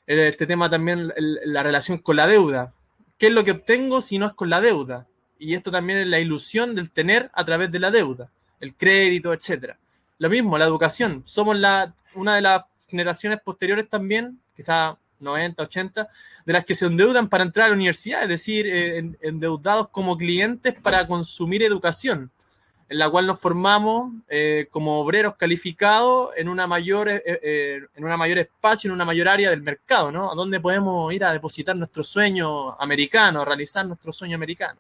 S7: Este tema también, la relación con la deuda. ¿Qué es lo que obtengo si no es con la deuda? Y esto también es la ilusión del tener a través de la deuda, el crédito, etcétera. Lo mismo, la educación. Somos una de las generaciones posteriores también, quizá 90, 80, de las que se endeudan para entrar a la universidad, es decir, endeudados como clientes para consumir educación, en la cual nos formamos como obreros calificados en una mayor espacio, en una mayor área del mercado, ¿no? A donde podemos ir a depositar nuestro sueño americano, realizar nuestro sueño americano,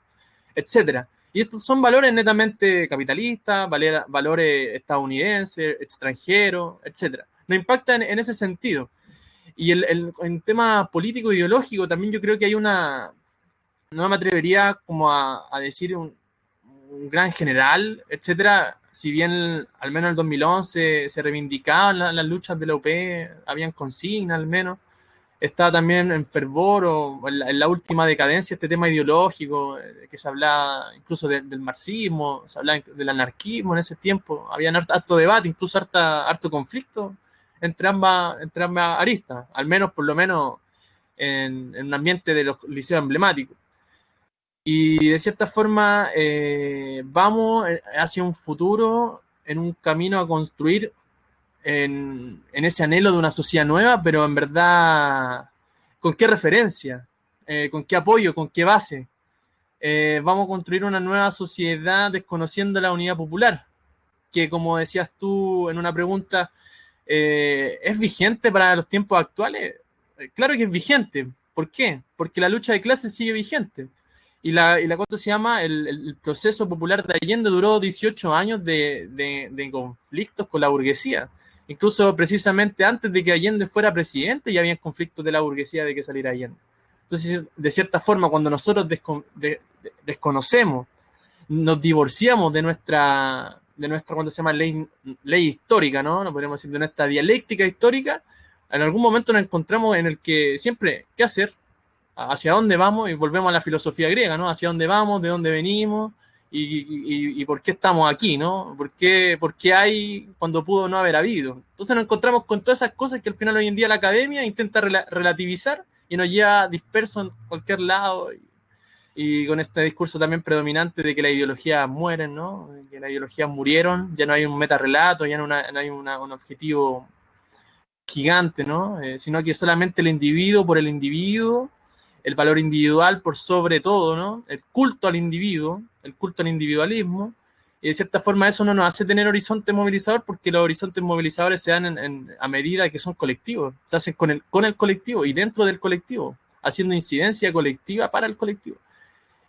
S7: etcétera. Y estos son valores netamente capitalistas, valores estadounidenses, extranjeros, etcétera. Nos impactan en ese sentido. Y en tema político ideológico también yo creo que hay no me atrevería como a decir un gran general, etcétera. Si bien al menos en el 2011 se reivindicaban las luchas de la UP, habían consignas al menos, está también en fervor o en la última decadencia este tema ideológico, que se hablaba incluso del marxismo, se hablaba del anarquismo en ese tiempo, había harto debate, incluso harto conflicto entre ambas aristas, al menos por lo menos en un ambiente de los liceos emblemáticos. Y de cierta forma vamos hacia un futuro, en un camino a construir en ese anhelo de una sociedad nueva, pero en verdad, ¿con qué referencia? ¿Con qué apoyo? ¿Con qué base? Vamos a construir una nueva sociedad desconociendo la unidad popular, que como decías tú en una pregunta, ¿es vigente para los tiempos actuales? Claro que es vigente. ¿Por qué? Porque la lucha de clases sigue vigente. Y ¿cuánto se llama? El proceso popular de Allende duró 18 años de conflictos con la burguesía. Incluso precisamente antes de que Allende fuera presidente ya había conflictos de la burguesía de que saliera Allende. Entonces, de cierta forma, cuando nosotros desconocemos, nos divorciamos de nuestra ¿cuánto se llama? Ley histórica, ¿no? No podríamos decir de nuestra dialéctica histórica, en algún momento nos encontramos en el que siempre, ¿qué hacer? ¿Hacia dónde vamos? Y volvemos a la filosofía griega, ¿no? ¿Hacia dónde vamos? ¿De dónde venimos? y por qué estamos aquí, ¿no? ¿Por qué hay cuando pudo no haber habido? Entonces nos encontramos con todas esas cosas que al final hoy en día la academia intenta relativizar y nos lleva dispersos en cualquier lado, y con este discurso también predominante de que las ideologías mueren, ¿no? Que las ideologías murieron, ya no hay un metarrelato, ya no hay un objetivo gigante, ¿no? Sino que solamente el individuo por el individuo, el valor individual por sobre todo, ¿no? El culto al individuo, el culto al individualismo, y de cierta forma eso no nos hace tener horizonte movilizador, porque los horizontes movilizadores se dan a medida que son colectivos, se hacen con el colectivo y dentro del colectivo, haciendo incidencia colectiva para el colectivo.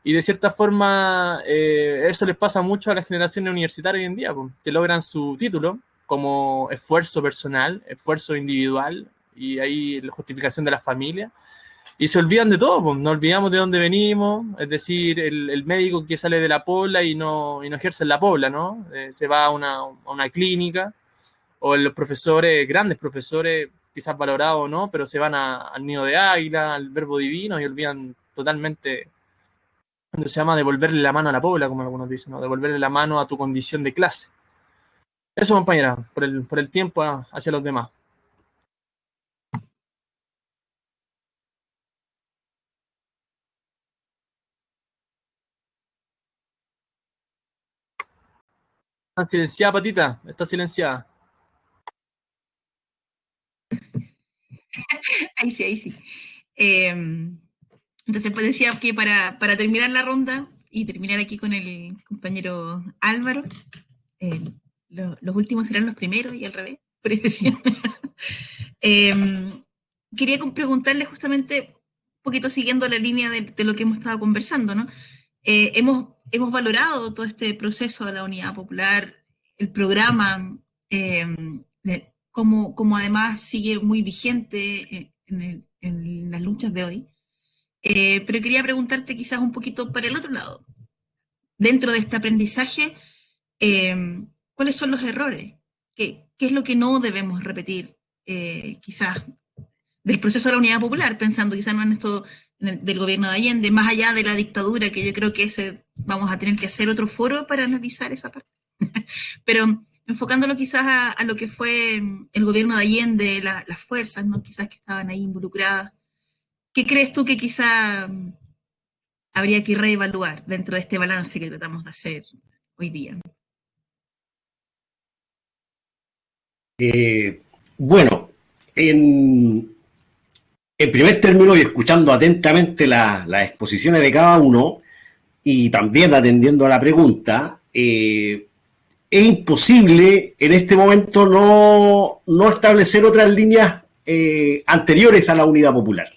S7: Y de cierta forma eso les pasa mucho a las generaciones universitarias hoy en día, pues, que logran su título como esfuerzo personal, esfuerzo individual, y ahí la justificación de la familia, y se olvidan de todo, pues. Nos olvidamos de dónde venimos, es decir, el médico que sale de la pobla y no ejerce en la pobla, ¿no? Se va a una clínica, o los profesores, grandes profesores, quizás valorados o no, pero se van al nido de águila, al verbo divino, y olvidan totalmente, cuando se llama devolverle la mano a la pobla, como algunos dicen, ¿no? Devolverle la mano a tu condición de clase. Eso, compañera, por el tiempo hacia los demás. ¿Está silenciada, Patita? Está silenciada.
S3: Ahí sí, ahí sí. Entonces, pues decía que para terminar la ronda y terminar aquí con el compañero Álvaro, los últimos serán los primeros y al revés, por eso decía. Quería preguntarle justamente, un poquito siguiendo la línea de lo que hemos estado conversando, ¿no? Hemos valorado todo este proceso de la Unidad Popular, el programa, como además sigue muy vigente en las luchas de hoy. Pero quería preguntarte quizás un poquito para el otro lado. Dentro de este aprendizaje, ¿cuáles son los errores? ¿Qué es lo que no debemos repetir quizás del proceso de la Unidad Popular, pensando quizás no en esto del gobierno de Allende, más allá de la dictadura, que yo creo que vamos a tener que hacer otro foro para analizar esa parte? Pero enfocándolo quizás a lo que fue el gobierno de Allende, las fuerzas, ¿no? Quizás que estaban ahí involucradas. ¿Qué crees tú que quizá habría que reevaluar dentro de este balance que tratamos de hacer hoy día?
S5: Bueno, en primer término, y escuchando atentamente las exposiciones de cada uno, y también atendiendo a la pregunta, es imposible en este momento no establecer otras líneas anteriores a la Unidad Popular.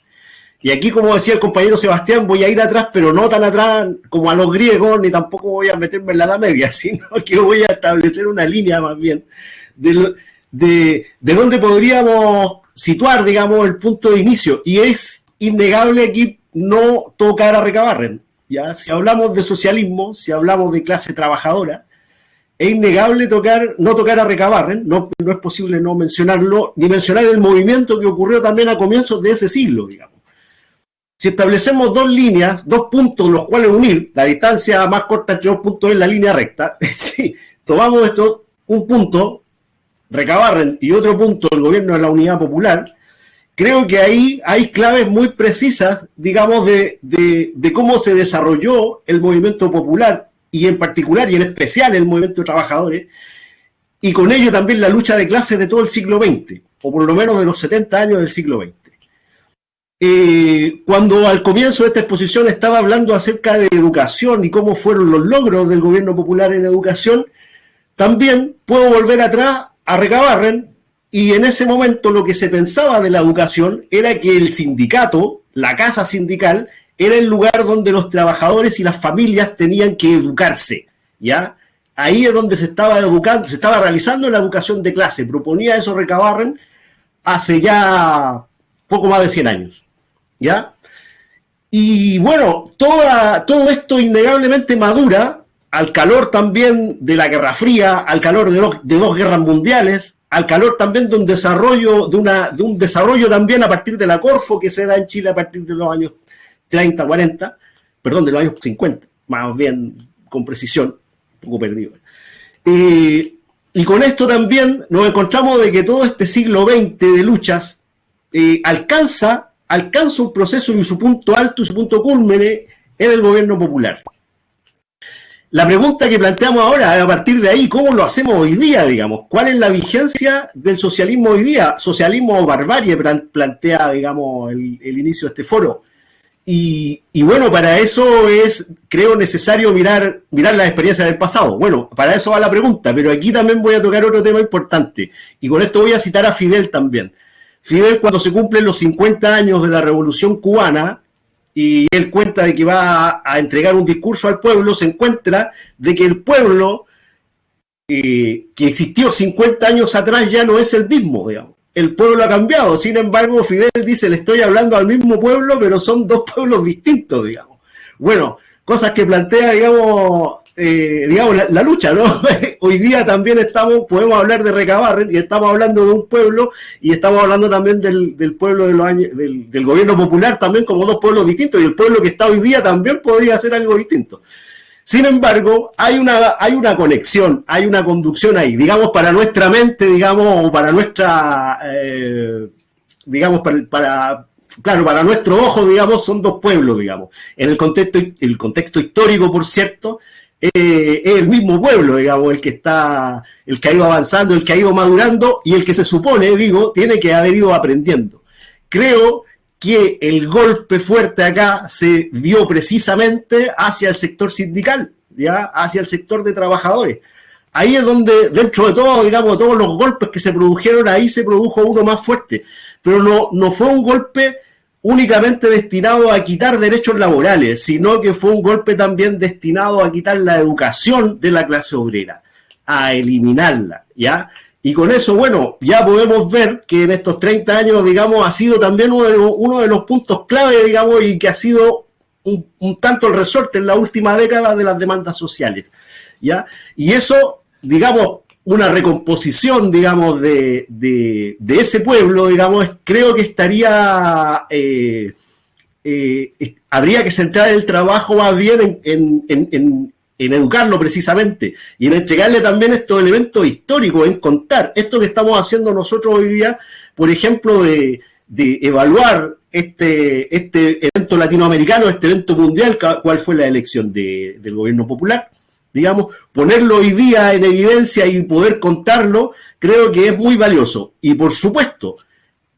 S5: Y aquí, como decía el compañero Sebastián, voy a ir atrás, pero no tan atrás como a los griegos, ni tampoco voy a meterme en la Edad Media, sino que voy a establecer una línea más bien de dónde podríamos situar, digamos, el punto de inicio. Y es innegable aquí no tocar a Recabarren, ¿ya? Si hablamos de socialismo, si hablamos de clase trabajadora, es innegable no tocar a Recabarren, no es posible no mencionarlo, ni mencionar el movimiento que ocurrió también a comienzos de ese siglo, digamos. Si establecemos dos líneas, dos puntos los cuales unir, la distancia más corta entre dos puntos es la línea recta, si tomamos esto, un punto, Recabarren, y otro punto, el gobierno de la Unidad Popular, creo que ahí hay claves muy precisas, digamos, de cómo se desarrolló el movimiento popular, y en particular y en especial el movimiento de trabajadores, y con ello también la lucha de clases de todo el siglo XX, o por lo menos de los 70 años del siglo XX. Cuando al comienzo de esta exposición estaba hablando acerca de educación y cómo fueron los logros del gobierno popular en educación, también puedo volver atrás a Recabarren, y en ese momento lo que se pensaba de la educación era que el sindicato, la casa sindical, era el lugar donde los trabajadores y las familias tenían que educarse, ¿ya? Ahí es donde se estaba educando, se estaba realizando la educación de clase. Proponía eso Recabarren hace ya poco más de 100 años, ¿ya? Y bueno, todo esto innegablemente madura al calor también de la Guerra Fría, al calor de dos guerras mundiales, al calor también de un desarrollo, de un desarrollo también a partir de la Corfo que se da en Chile a partir de los años 30, 40, perdón, de los años 50, más bien con precisión, un poco perdido. Y con esto también nos encontramos de que todo este siglo XX de luchas alcanza un proceso y su punto alto y su punto cúlmine en el gobierno popular. La pregunta que planteamos ahora, a partir de ahí, ¿cómo lo hacemos hoy día, digamos? ¿Cuál es la vigencia del socialismo hoy día? Socialismo o barbarie plantea, digamos, el inicio de este foro. Y bueno, para eso es, creo, necesario mirar las experiencias del pasado. Bueno, para eso va la pregunta, pero aquí también voy a tocar otro tema importante. Y con esto voy a citar a Fidel también. Fidel, cuando se cumplen los 50 años de la Revolución Cubana, y él cuenta de que va a entregar un discurso al pueblo, se encuentra de que el pueblo que existió 50 años atrás ya no es el mismo, digamos. El pueblo ha cambiado, sin embargo, Fidel dice, le estoy hablando al mismo pueblo, pero son dos pueblos distintos, digamos. Bueno, cosas que plantea, digamos, la lucha, ¿no? Hoy día también podemos hablar de Recabarren, y estamos hablando de un pueblo, y estamos hablando también del pueblo de los años, del gobierno popular también como dos pueblos distintos, y el pueblo que está hoy día también podría ser algo distinto. Sin embargo, hay una conexión, hay una conducción ahí, digamos, para nuestra mente, digamos, o para nuestra, digamos, para nuestro ojo, digamos, son dos pueblos, digamos. En el contexto histórico, por cierto, es el mismo pueblo, digamos, el que ha ido avanzando, el que ha ido madurando y el que se supone, digo, tiene que haber ido aprendiendo. Creo que el golpe fuerte acá se dio precisamente hacia el sector sindical, ¿ya? Hacia el sector de trabajadores. Ahí es donde, dentro de todo, digamos, todos los golpes que se produjeron, ahí se produjo uno más fuerte. Pero no fue un golpe únicamente destinado a quitar derechos laborales, sino que fue un golpe también destinado a quitar la educación de la clase obrera, a eliminarla, ¿ya? Y con eso, bueno, ya podemos ver que en estos 30 años, digamos, ha sido también uno de los puntos clave, digamos, y que ha sido un tanto el resorte en la última década de las demandas sociales, ¿ya? Y eso, digamos, una recomposición, digamos, de ese pueblo, digamos, creo que estaría, habría que centrar el trabajo más bien en educarlo precisamente y en entregarle también estos elementos históricos, en contar esto que estamos haciendo nosotros hoy día, por ejemplo, de evaluar este evento latinoamericano, este evento mundial, cuál fue la elección del gobierno popular, digamos, ponerlo hoy día en evidencia y poder contarlo, creo que es muy valioso. Y por supuesto,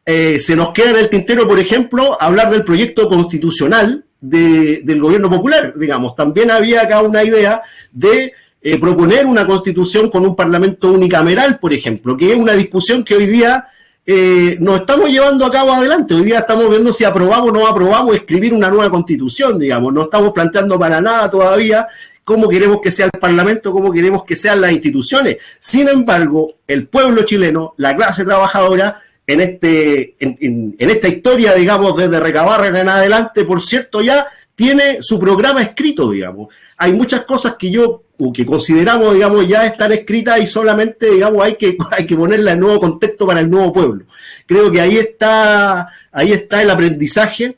S5: se nos queda en el tintero, por ejemplo, hablar del proyecto constitucional del gobierno popular, digamos. También había acá una idea de proponer una constitución con un parlamento unicameral, por ejemplo, que es una discusión que hoy día nos estamos llevando a cabo adelante. Hoy día estamos viendo si aprobamos o no aprobamos escribir una nueva constitución, digamos. No estamos planteando para nada todavía cómo queremos que sea el Parlamento, cómo queremos que sean las instituciones. Sin embargo, el pueblo chileno, la clase trabajadora, en esta historia, digamos, desde Recabarren en adelante, por cierto, ya tiene su programa escrito, digamos. Hay muchas cosas que consideramos, digamos, ya están escritas y solamente, digamos, hay que ponerla en nuevo contexto para el nuevo pueblo. Creo que ahí está el aprendizaje,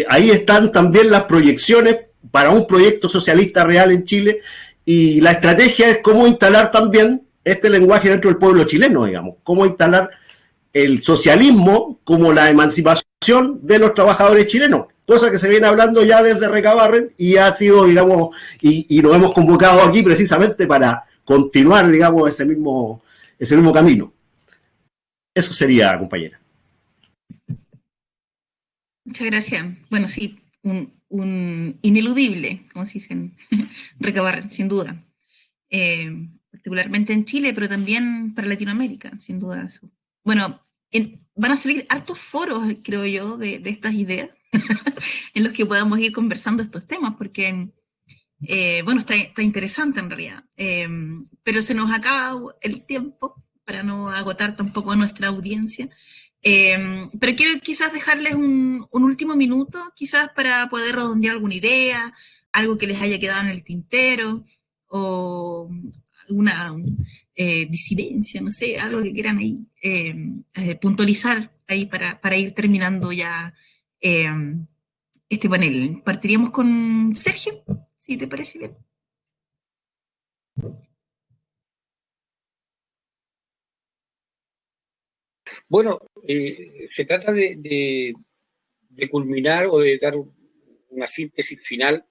S5: ahí están también las proyecciones para un proyecto socialista real en Chile, y la estrategia es cómo instalar también este lenguaje dentro del pueblo chileno, digamos, cómo instalar el socialismo como la emancipación de los trabajadores chilenos, cosa que se viene hablando ya desde Recabarren y ha sido, digamos, y nos hemos convocado aquí precisamente para continuar, digamos, ese mismo camino. Eso sería, compañera.
S3: Muchas gracias. Bueno, sí, un ineludible, como se dice en Recabarren, sin duda. Particularmente en Chile, pero también para Latinoamérica, sin duda. Bueno, van a salir hartos foros, creo yo, de estas ideas, en los que podamos ir conversando estos temas, porque, bueno, está interesante en realidad, pero se nos acaba el tiempo para no agotar tampoco a nuestra audiencia, pero quiero quizás dejarles un último minuto, quizás para poder redondear alguna idea, algo que les haya quedado en el tintero, o alguna disidencia, no sé, algo que quieran ahí puntualizar ahí para ir terminando ya este panel. Partiríamos con Sergio, si te parece bien.
S4: Bueno, se trata de culminar o de dar una síntesis final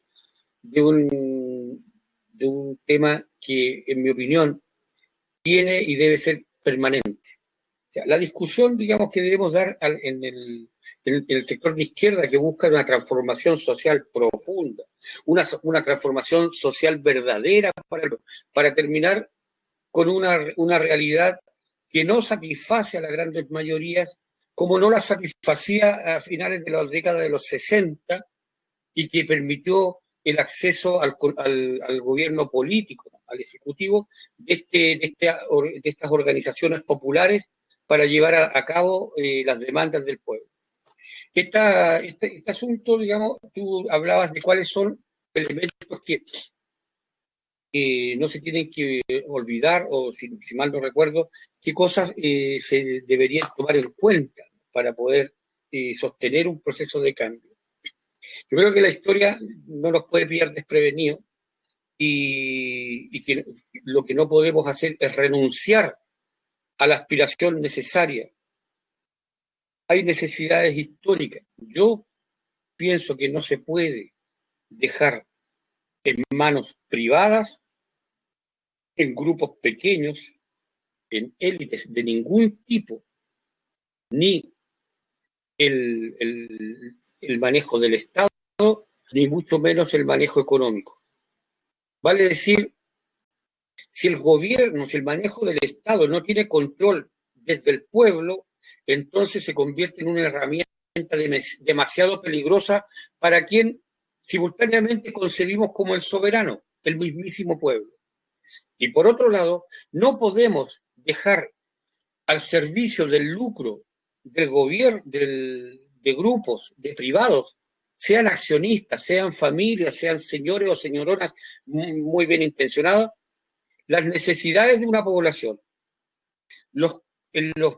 S4: de un tema que, en mi opinión, tiene y debe ser permanente. O sea, la discusión, digamos, que debemos dar en el sector de izquierda que busca una transformación social profunda, una transformación social verdadera para terminar con una realidad que no satisface a las grandes mayorías, como no la satisfacía a finales de la década de los 60 y que permitió el acceso al gobierno político, al ejecutivo, de estas organizaciones populares para llevar a cabo las demandas del pueblo. Este asunto, digamos, tú hablabas de cuáles son elementos que no se tienen que olvidar, o si mal no recuerdo, qué cosas se deberían tomar en cuenta para poder sostener un proceso de cambio. Yo creo que la historia no nos puede pillar desprevenidos y que lo que no podemos hacer es renunciar a la aspiración necesaria. Hay necesidades históricas. Yo pienso que no se puede dejar en manos privadas, en grupos pequeños, en élites de ningún tipo, ni el manejo del Estado, ni mucho menos el manejo económico. Vale decir, si el gobierno, si el manejo del Estado no tiene control desde el pueblo, entonces se convierte en una herramienta demasiado peligrosa para quien simultáneamente concebimos como el soberano, el mismísimo pueblo. Y por otro lado, no podemos dejar al servicio del lucro del gobierno, de grupos, de privados, sean accionistas, sean familias, sean señores o señoronas muy bien intencionadas, las necesidades de una población. Los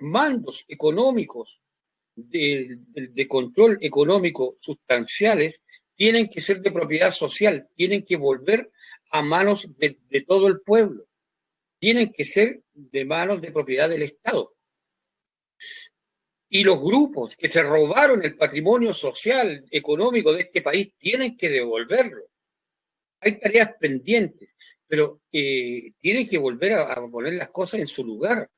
S4: mandos económicos de control económico sustanciales tienen que ser de propiedad social, tienen que volver a manos de todo el pueblo, tienen que ser de manos de propiedad del Estado. Y los grupos que se robaron el patrimonio social, económico de este país, tienen que devolverlo. Hay tareas pendientes, pero tienen que volver a poner las cosas en su lugar.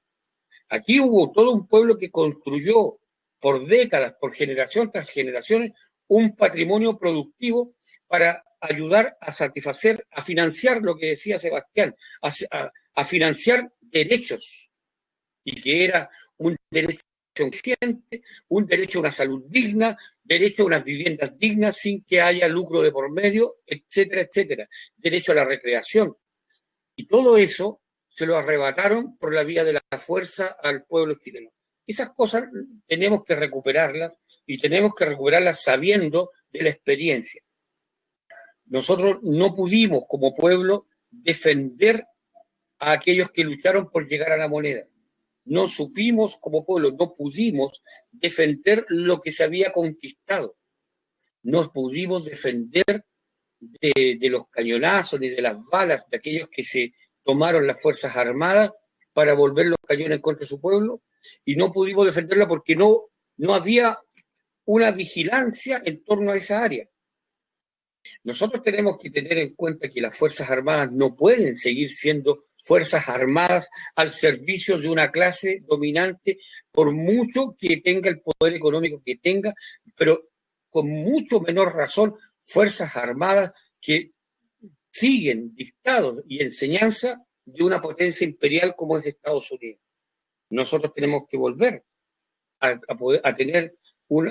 S4: Aquí hubo todo un pueblo que construyó por décadas, por generación tras generaciones, un patrimonio productivo para ayudar a satisfacer, a financiar lo que decía Sebastián, a financiar derechos, y que era un derecho consciente, un derecho a una salud digna, derecho a unas viviendas dignas sin que haya lucro de por medio, etcétera, etcétera, derecho a la recreación. Y todo eso se lo arrebataron por la vía de la fuerza al pueblo chileno. Esas cosas tenemos que recuperarlas y tenemos que recuperarlas sabiendo de la experiencia. Nosotros no pudimos como pueblo defender a aquellos que lucharon por llegar a la moneda. No supimos como pueblo, no pudimos defender lo que se había conquistado. No pudimos defender de los cañonazos ni de las balas de aquellos que se tomaron las Fuerzas Armadas para volver los cañones contra su pueblo, y no pudimos defenderla porque no había una vigilancia en torno a esa área. Nosotros tenemos que tener en cuenta que las Fuerzas Armadas no pueden seguir siendo Fuerzas Armadas al servicio de una clase dominante, por mucho que tenga el poder económico que tenga, pero con mucho menor razón Fuerzas Armadas que siguen dictados y enseñanza de una potencia imperial como es Estados Unidos. Nosotros tenemos que volver a tener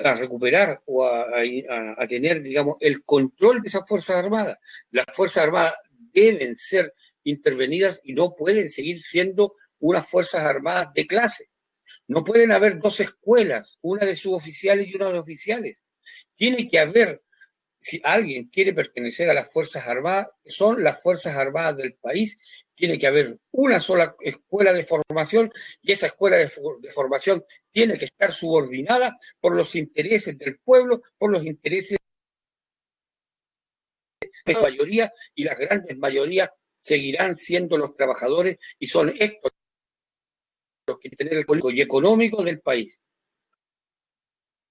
S4: a recuperar o a tener, digamos, el control de esas Fuerzas Armadas. Las Fuerzas Armadas deben ser intervenidas y no pueden seguir siendo unas Fuerzas Armadas de clase. No pueden haber dos escuelas, una de suboficiales y una de oficiales. Tiene que haber, si alguien quiere pertenecer a las Fuerzas Armadas, son las Fuerzas Armadas del país, tiene que haber una sola escuela de formación, y esa escuela de formación tiene que estar subordinada por los intereses del pueblo, por los intereses de la mayoría, y las grandes mayorías seguirán siendo los trabajadores y son estos los que tienen el político y económico del país.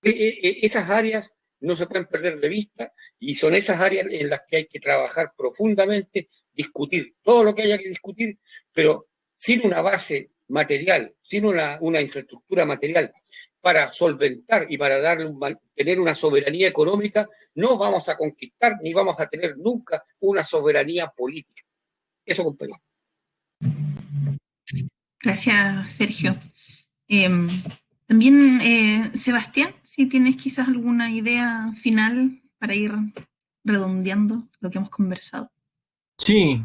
S4: Esas áreas no se pueden perder de vista y son esas áreas en las que hay que trabajar profundamente, discutir todo lo que haya que discutir, pero sin una base material, sin una infraestructura material para solventar y para tener una soberanía económica, no vamos a conquistar ni vamos a tener nunca una soberanía política. Eso, compañero.
S3: Gracias, Sergio. También, Sebastián, si tienes quizás alguna idea final para ir redondeando lo que hemos conversado.
S7: Sí,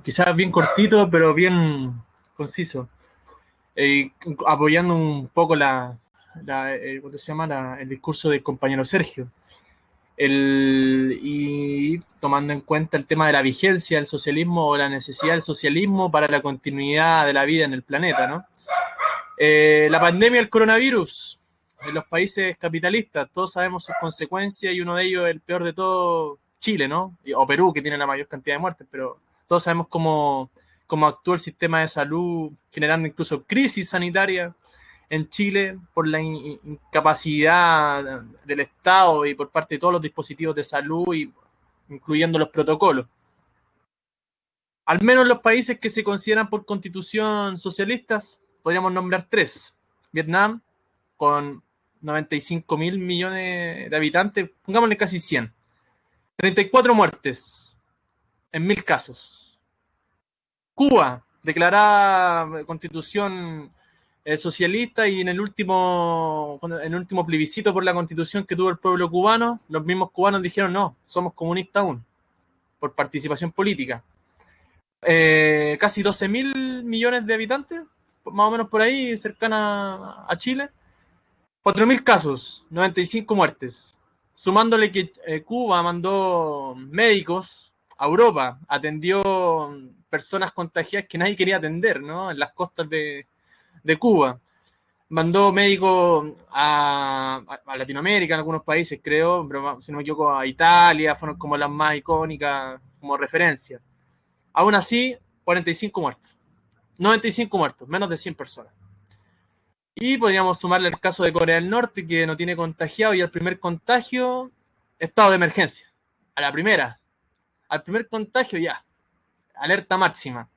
S7: quizás bien cortito, pero bien conciso. Apoyando un poco ¿cómo se llama? El discurso del compañero Sergio. Y tomando en cuenta el tema de la vigencia del socialismo o la necesidad del socialismo para la continuidad de la vida en el planeta, ¿no? La pandemia del coronavirus en los países capitalistas, todos sabemos sus consecuencias y uno de ellos, el peor de todo, Chile, ¿no? O Perú, que tiene la mayor cantidad de muertes, pero todos sabemos cómo actúa el sistema de salud, generando incluso crisis sanitaria en Chile por la incapacidad del Estado y por parte de todos los dispositivos de salud, incluyendo los protocolos. Al menos los países que se consideran por constitución socialistas, podríamos nombrar 3. Vietnam, con 95.000 millones de habitantes, pongámosle casi 100. 34 muertes en 1.000 casos. Cuba, declarada constitución socialista, y en el último plebiscito por la constitución que tuvo el pueblo cubano, los mismos cubanos dijeron no, somos comunistas aún, por participación política. Casi 12.000 millones de habitantes, más o menos por ahí, cercana a Chile. 4.000 casos, 95 muertes. Sumándole que Cuba mandó médicos a Europa, atendió personas contagiadas que nadie quería atender, ¿no? En las costas de Cuba. Mandó médicos a Latinoamérica, en algunos países, creo, pero si no me equivoco, a Italia, fueron como las más icónicas como referencia. Aún así, 45 muertos. 95 muertos, menos de 100 personas. Y podríamos sumarle el caso de Corea del Norte, que no tiene contagiado, y al primer contagio, estado de emergencia. Al primer contagio ya, alerta máxima.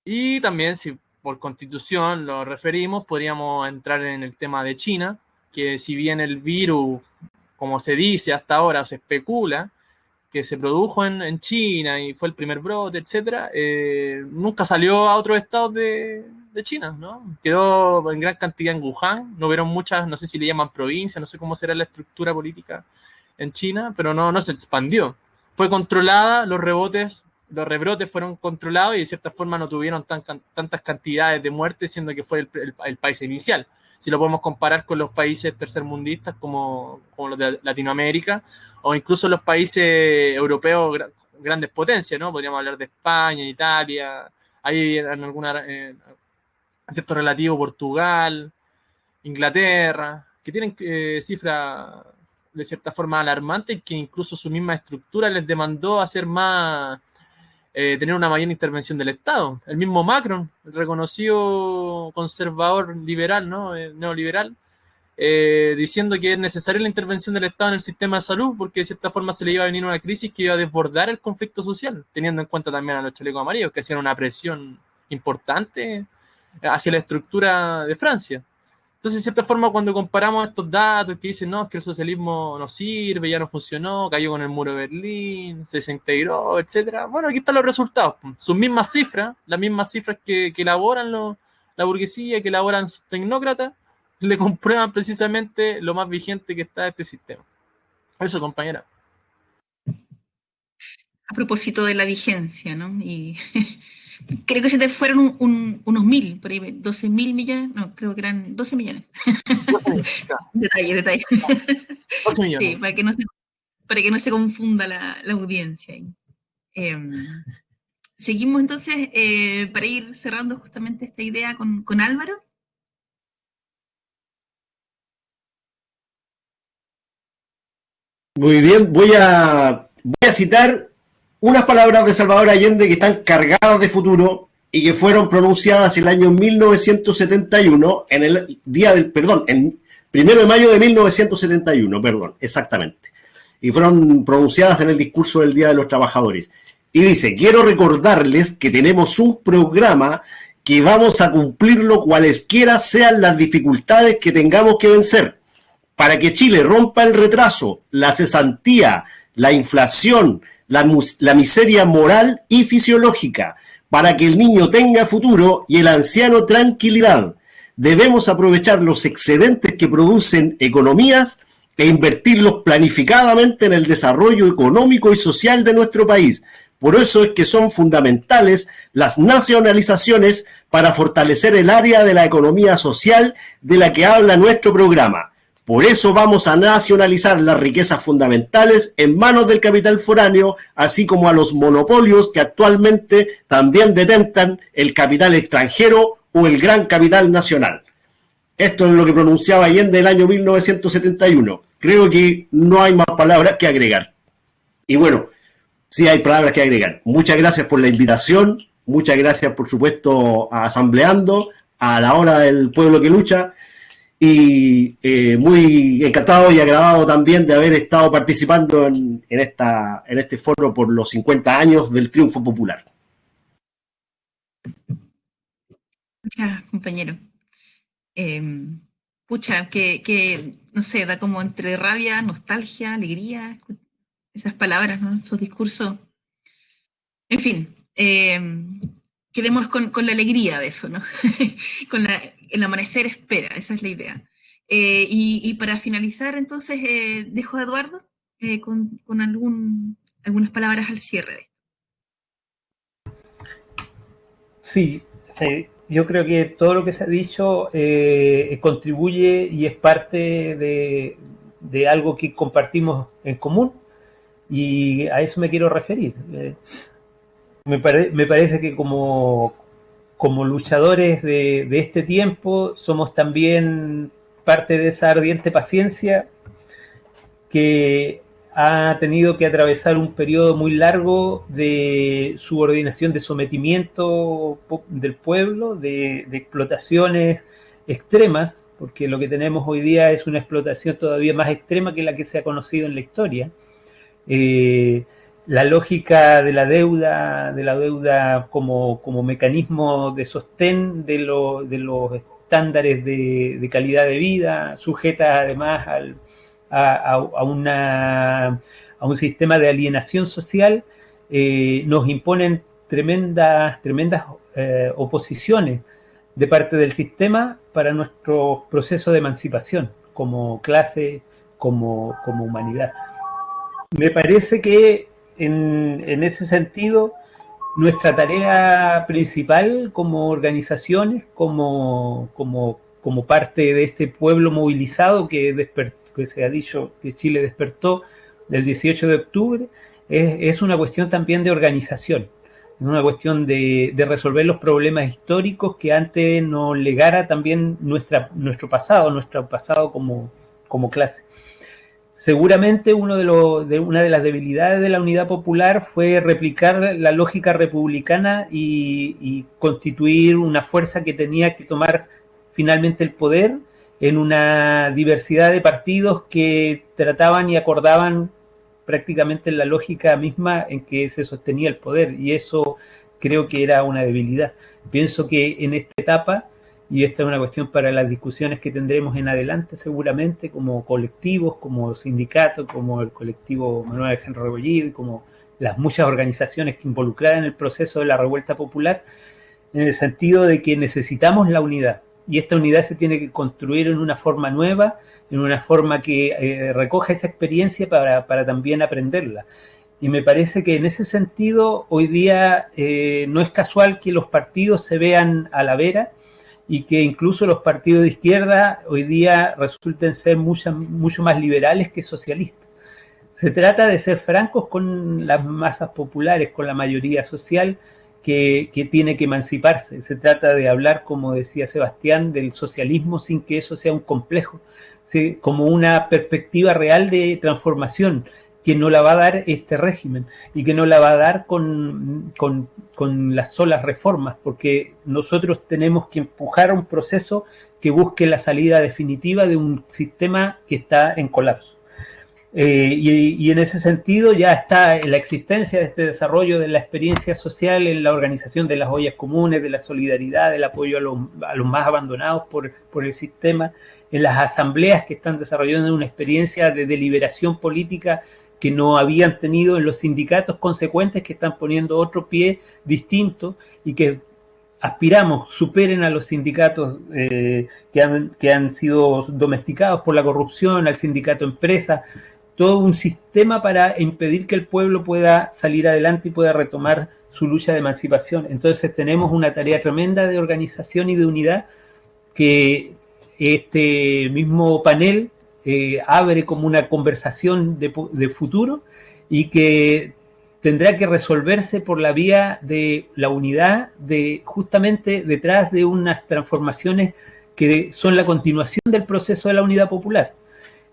S7: Y también, si por constitución lo referimos, podríamos entrar en el tema de China, que si bien el virus, como se dice hasta ahora, se especula, que se produjo en China y fue el primer brote, etcétera, nunca salió a otros estados de China, ¿no? Quedó en gran cantidad en Wuhan, no hubieron muchas, no sé si le llaman provincia, no sé cómo será la estructura política en China, pero no se expandió. Fue controlada, los rebrotes fueron controlados y de cierta forma no tuvieron tantas cantidades de muertes, siendo que fue el país inicial. Si lo podemos comparar con los países tercermundistas como los de Latinoamérica, o incluso los países europeos, grandes potencias, ¿no? Podríamos hablar de España, Italia, hay en alguna cierto relativo Portugal, Inglaterra, que tienen cifras de cierta forma alarmantes, que incluso su misma estructura les demandó hacer más, tener una mayor intervención del Estado. El mismo Macron, el reconocido conservador liberal, ¿no? Neoliberal, diciendo que es necesaria la intervención del Estado en el sistema de salud, porque de cierta forma se le iba a venir una crisis que iba a desbordar el conflicto social, teniendo en cuenta también a los chalecos amarillos, que hacían una presión importante hacia la estructura de Francia. Entonces, de cierta forma, cuando comparamos estos datos que dicen, no, es que el socialismo no sirve, ya no funcionó, cayó con el muro de Berlín, se desintegró, etcétera, bueno, aquí están los resultados. Sus mismas cifras, las mismas cifras que elaboran la burguesía, que elaboran sus tecnócratas, le comprueban precisamente lo más vigente que está este sistema. Eso, compañera.
S3: A propósito de la vigencia, ¿no? Y creo que se te fueron unos 1.000, por ahí, 12.000 millones, no, creo que eran 12 millones. Detalle.
S7: 12 millones.
S3: Sí, para que no se confunda la audiencia. Seguimos entonces, para ir cerrando justamente esta idea con Álvaro.
S5: Muy bien, voy a citar unas palabras de Salvador Allende que están cargadas de futuro y que fueron pronunciadas el año 1971, en el día del, perdón, en 1 de mayo de 1971, perdón, exactamente. Y fueron pronunciadas en el discurso del Día de los Trabajadores. Y dice, quiero recordarles que tenemos un programa que vamos a cumplirlo cualesquiera sean las dificultades que tengamos que vencer, para que Chile rompa el retraso, la cesantía, la inflación, la miseria moral y fisiológica, para que el niño tenga futuro y el anciano tranquilidad. Debemos aprovechar los excedentes que producen economías e invertirlos planificadamente en el desarrollo económico y social de nuestro país. Por eso es que son fundamentales las nacionalizaciones para fortalecer el área de la economía social de la que habla nuestro programa. Por eso vamos a nacionalizar las riquezas fundamentales en manos del capital foráneo, así como a los monopolios que actualmente también detentan el capital extranjero o el gran capital nacional. Esto es lo que pronunciaba Allende el año 1971. Creo que no hay más palabras que agregar. Y bueno, sí hay palabras que agregar. Muchas gracias por la invitación, muchas gracias por supuesto a Asambleando, a la hora del pueblo que lucha, y muy encantado y agradado también de haber estado participando en este foro por los 50 años del triunfo popular.
S3: Muchas, compañero. Pucha, que no sé, da como entre rabia, nostalgia, alegría, esas palabras, ¿no? Esos discursos. En fin, quedémonos con la alegría de eso, ¿no? Con el amanecer espera, esa es la idea. Y para finalizar, entonces, dejo a Eduardo con algunas palabras al cierre.
S6: Sí, yo creo que todo lo que se ha dicho contribuye y es parte de algo que compartimos en común, y a eso me quiero referir. Me parece que como luchadores de este tiempo somos también parte de esa ardiente paciencia que ha tenido que atravesar un periodo muy largo de subordinación, de sometimiento del pueblo, de explotaciones extremas, porque lo que tenemos hoy día es una explotación todavía más extrema que la que se ha conocido en la historia. La lógica de la deuda como mecanismo de sostén de los estándares de calidad de vida, sujeta además a un sistema de alienación social, nos imponen tremendas oposiciones de parte del sistema para nuestro proceso de emancipación como clase, como humanidad. Me parece que en ese sentido nuestra tarea principal como organizaciones, como parte de este pueblo movilizado que se ha dicho que Chile despertó del 18 de octubre, es una cuestión también de organización, es una cuestión de resolver los problemas históricos que antes nos legara también nuestro pasado como clase. Seguramente una de las debilidades de la Unidad Popular fue replicar la lógica republicana y constituir una fuerza que tenía que tomar finalmente el poder en una diversidad de partidos que trataban y acordaban prácticamente la lógica misma en que se sostenía el poder, y eso creo que era una debilidad. Pienso que en esta etapa, y esta es una cuestión para las discusiones que tendremos en adelante seguramente, como colectivos, como sindicatos, como el colectivo Manuel Henry Rebolledo, como las muchas organizaciones que involucradas en el proceso de la revuelta popular, en el sentido de que necesitamos la unidad, y esta unidad se tiene que construir en una forma nueva, en una forma que recoja esa experiencia para también aprenderla. Y me parece que en ese sentido hoy día no es casual que los partidos se vean a la vera, y que incluso los partidos de izquierda hoy día resulten ser mucho más liberales que socialistas. Se trata de ser francos con las masas populares, con la mayoría social que tiene que emanciparse. Se trata de hablar, como decía Sebastián, del socialismo sin que eso sea un complejo, ¿sí? Como una perspectiva real de transformación, que no la va a dar este régimen y que no la va a dar con las solas reformas, porque nosotros tenemos que empujar un proceso que busque la salida definitiva de un sistema que está en colapso. Y en ese sentido ya está la existencia de este desarrollo de la experiencia social en la organización de las ollas comunes, de la solidaridad, del apoyo a los más abandonados por el sistema, en las asambleas que están desarrollando una experiencia de deliberación política que no habían tenido en los sindicatos consecuentes, que están poniendo otro pie distinto y que aspiramos superen a los sindicatos que han sido domesticados por la corrupción, al sindicato empresa, todo un sistema para impedir que el pueblo pueda salir adelante y pueda retomar su lucha de emancipación. Entonces tenemos una tarea tremenda de organización y de unidad que este mismo panel abre como una conversación de futuro y que tendrá que resolverse por la vía de la unidad, de justamente detrás de unas transformaciones que son la continuación del proceso de la unidad popular.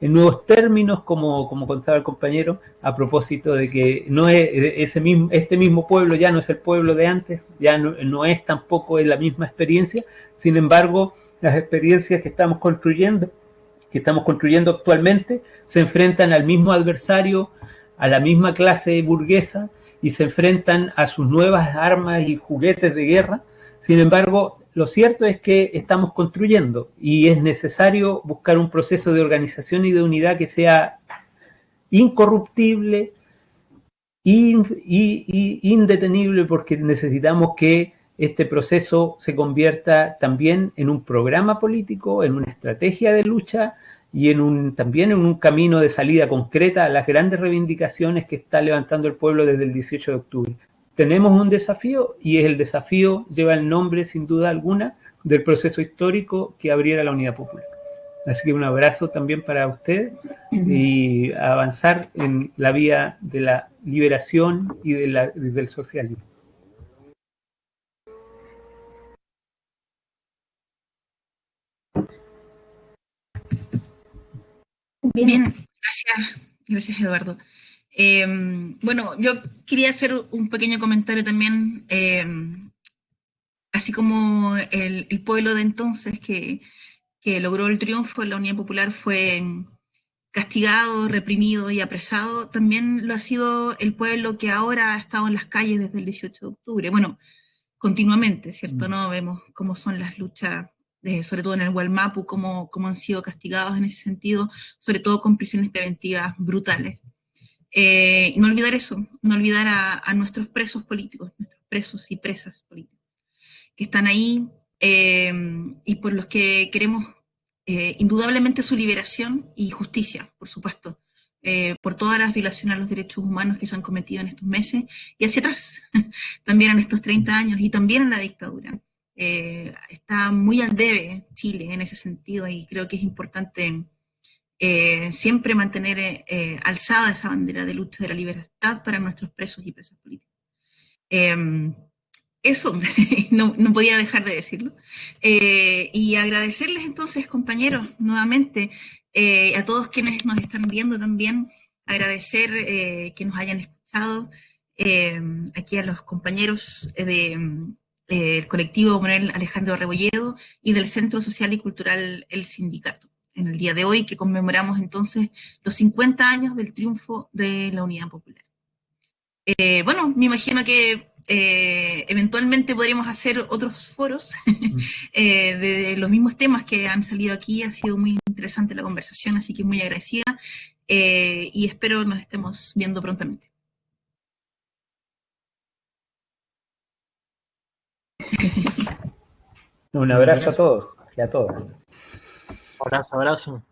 S6: En nuevos términos, como contaba el compañero, a propósito de que no es este mismo pueblo ya no es el pueblo de antes, ya no es tampoco la misma experiencia. Sin embargo, las experiencias que estamos construyendo actualmente, se enfrentan al mismo adversario, a la misma clase burguesa, y se enfrentan a sus nuevas armas y juguetes de guerra. Sin embargo, lo cierto es que estamos construyendo y es necesario buscar un proceso de organización y de unidad que sea incorruptible y indetenible, porque necesitamos que este proceso se convierta también en un programa político, en una estrategia de lucha y también en un camino de salida concreta a las grandes reivindicaciones que está levantando el pueblo desde el 18 de octubre. Tenemos un desafío y el desafío lleva el nombre, sin duda alguna, del proceso histórico que abriera la unidad popular. Así que un abrazo también para usted y avanzar en la vía de la liberación y del socialismo.
S3: Bien, gracias Eduardo. Bueno, yo quería hacer un pequeño comentario también, así como el pueblo de entonces que logró el triunfo en la Unidad Popular fue castigado, reprimido y apresado, también lo ha sido el pueblo que ahora ha estado en las calles desde el 18 de octubre. Bueno, continuamente, ¿cierto? ¿No? Vemos cómo son las luchas, sobre todo en el Gualmapu, cómo han sido castigados en ese sentido, sobre todo con prisiones preventivas brutales. Y no olvidar eso, no olvidar a nuestros presos políticos, nuestros presos y presas políticos, que están ahí y por los que queremos indudablemente su liberación y justicia, por supuesto, por todas las violaciones a los derechos humanos que se han cometido en estos meses y hacia atrás, también en estos 30 años y también en la dictadura. Está muy al debe Chile en ese sentido y creo que es importante siempre mantener alzada esa bandera de lucha de la libertad para nuestros presos y presas políticas. Eso, no podía dejar de decirlo. Y agradecerles entonces, compañeros, nuevamente, a todos quienes nos están viendo también, agradecer que nos hayan escuchado, aquí a los compañeros del colectivo Manuel Alejandro Rebolledo y del Centro Social y Cultural El Sindicato, en el día de hoy que conmemoramos entonces los 50 años del triunfo de la Unidad Popular. Bueno, me imagino que eventualmente podríamos hacer otros foros de los mismos temas que han salido aquí. Ha sido muy interesante la conversación, así que muy agradecida y espero nos estemos viendo prontamente.
S6: Un abrazo a todos y a todas.
S7: Abrazo.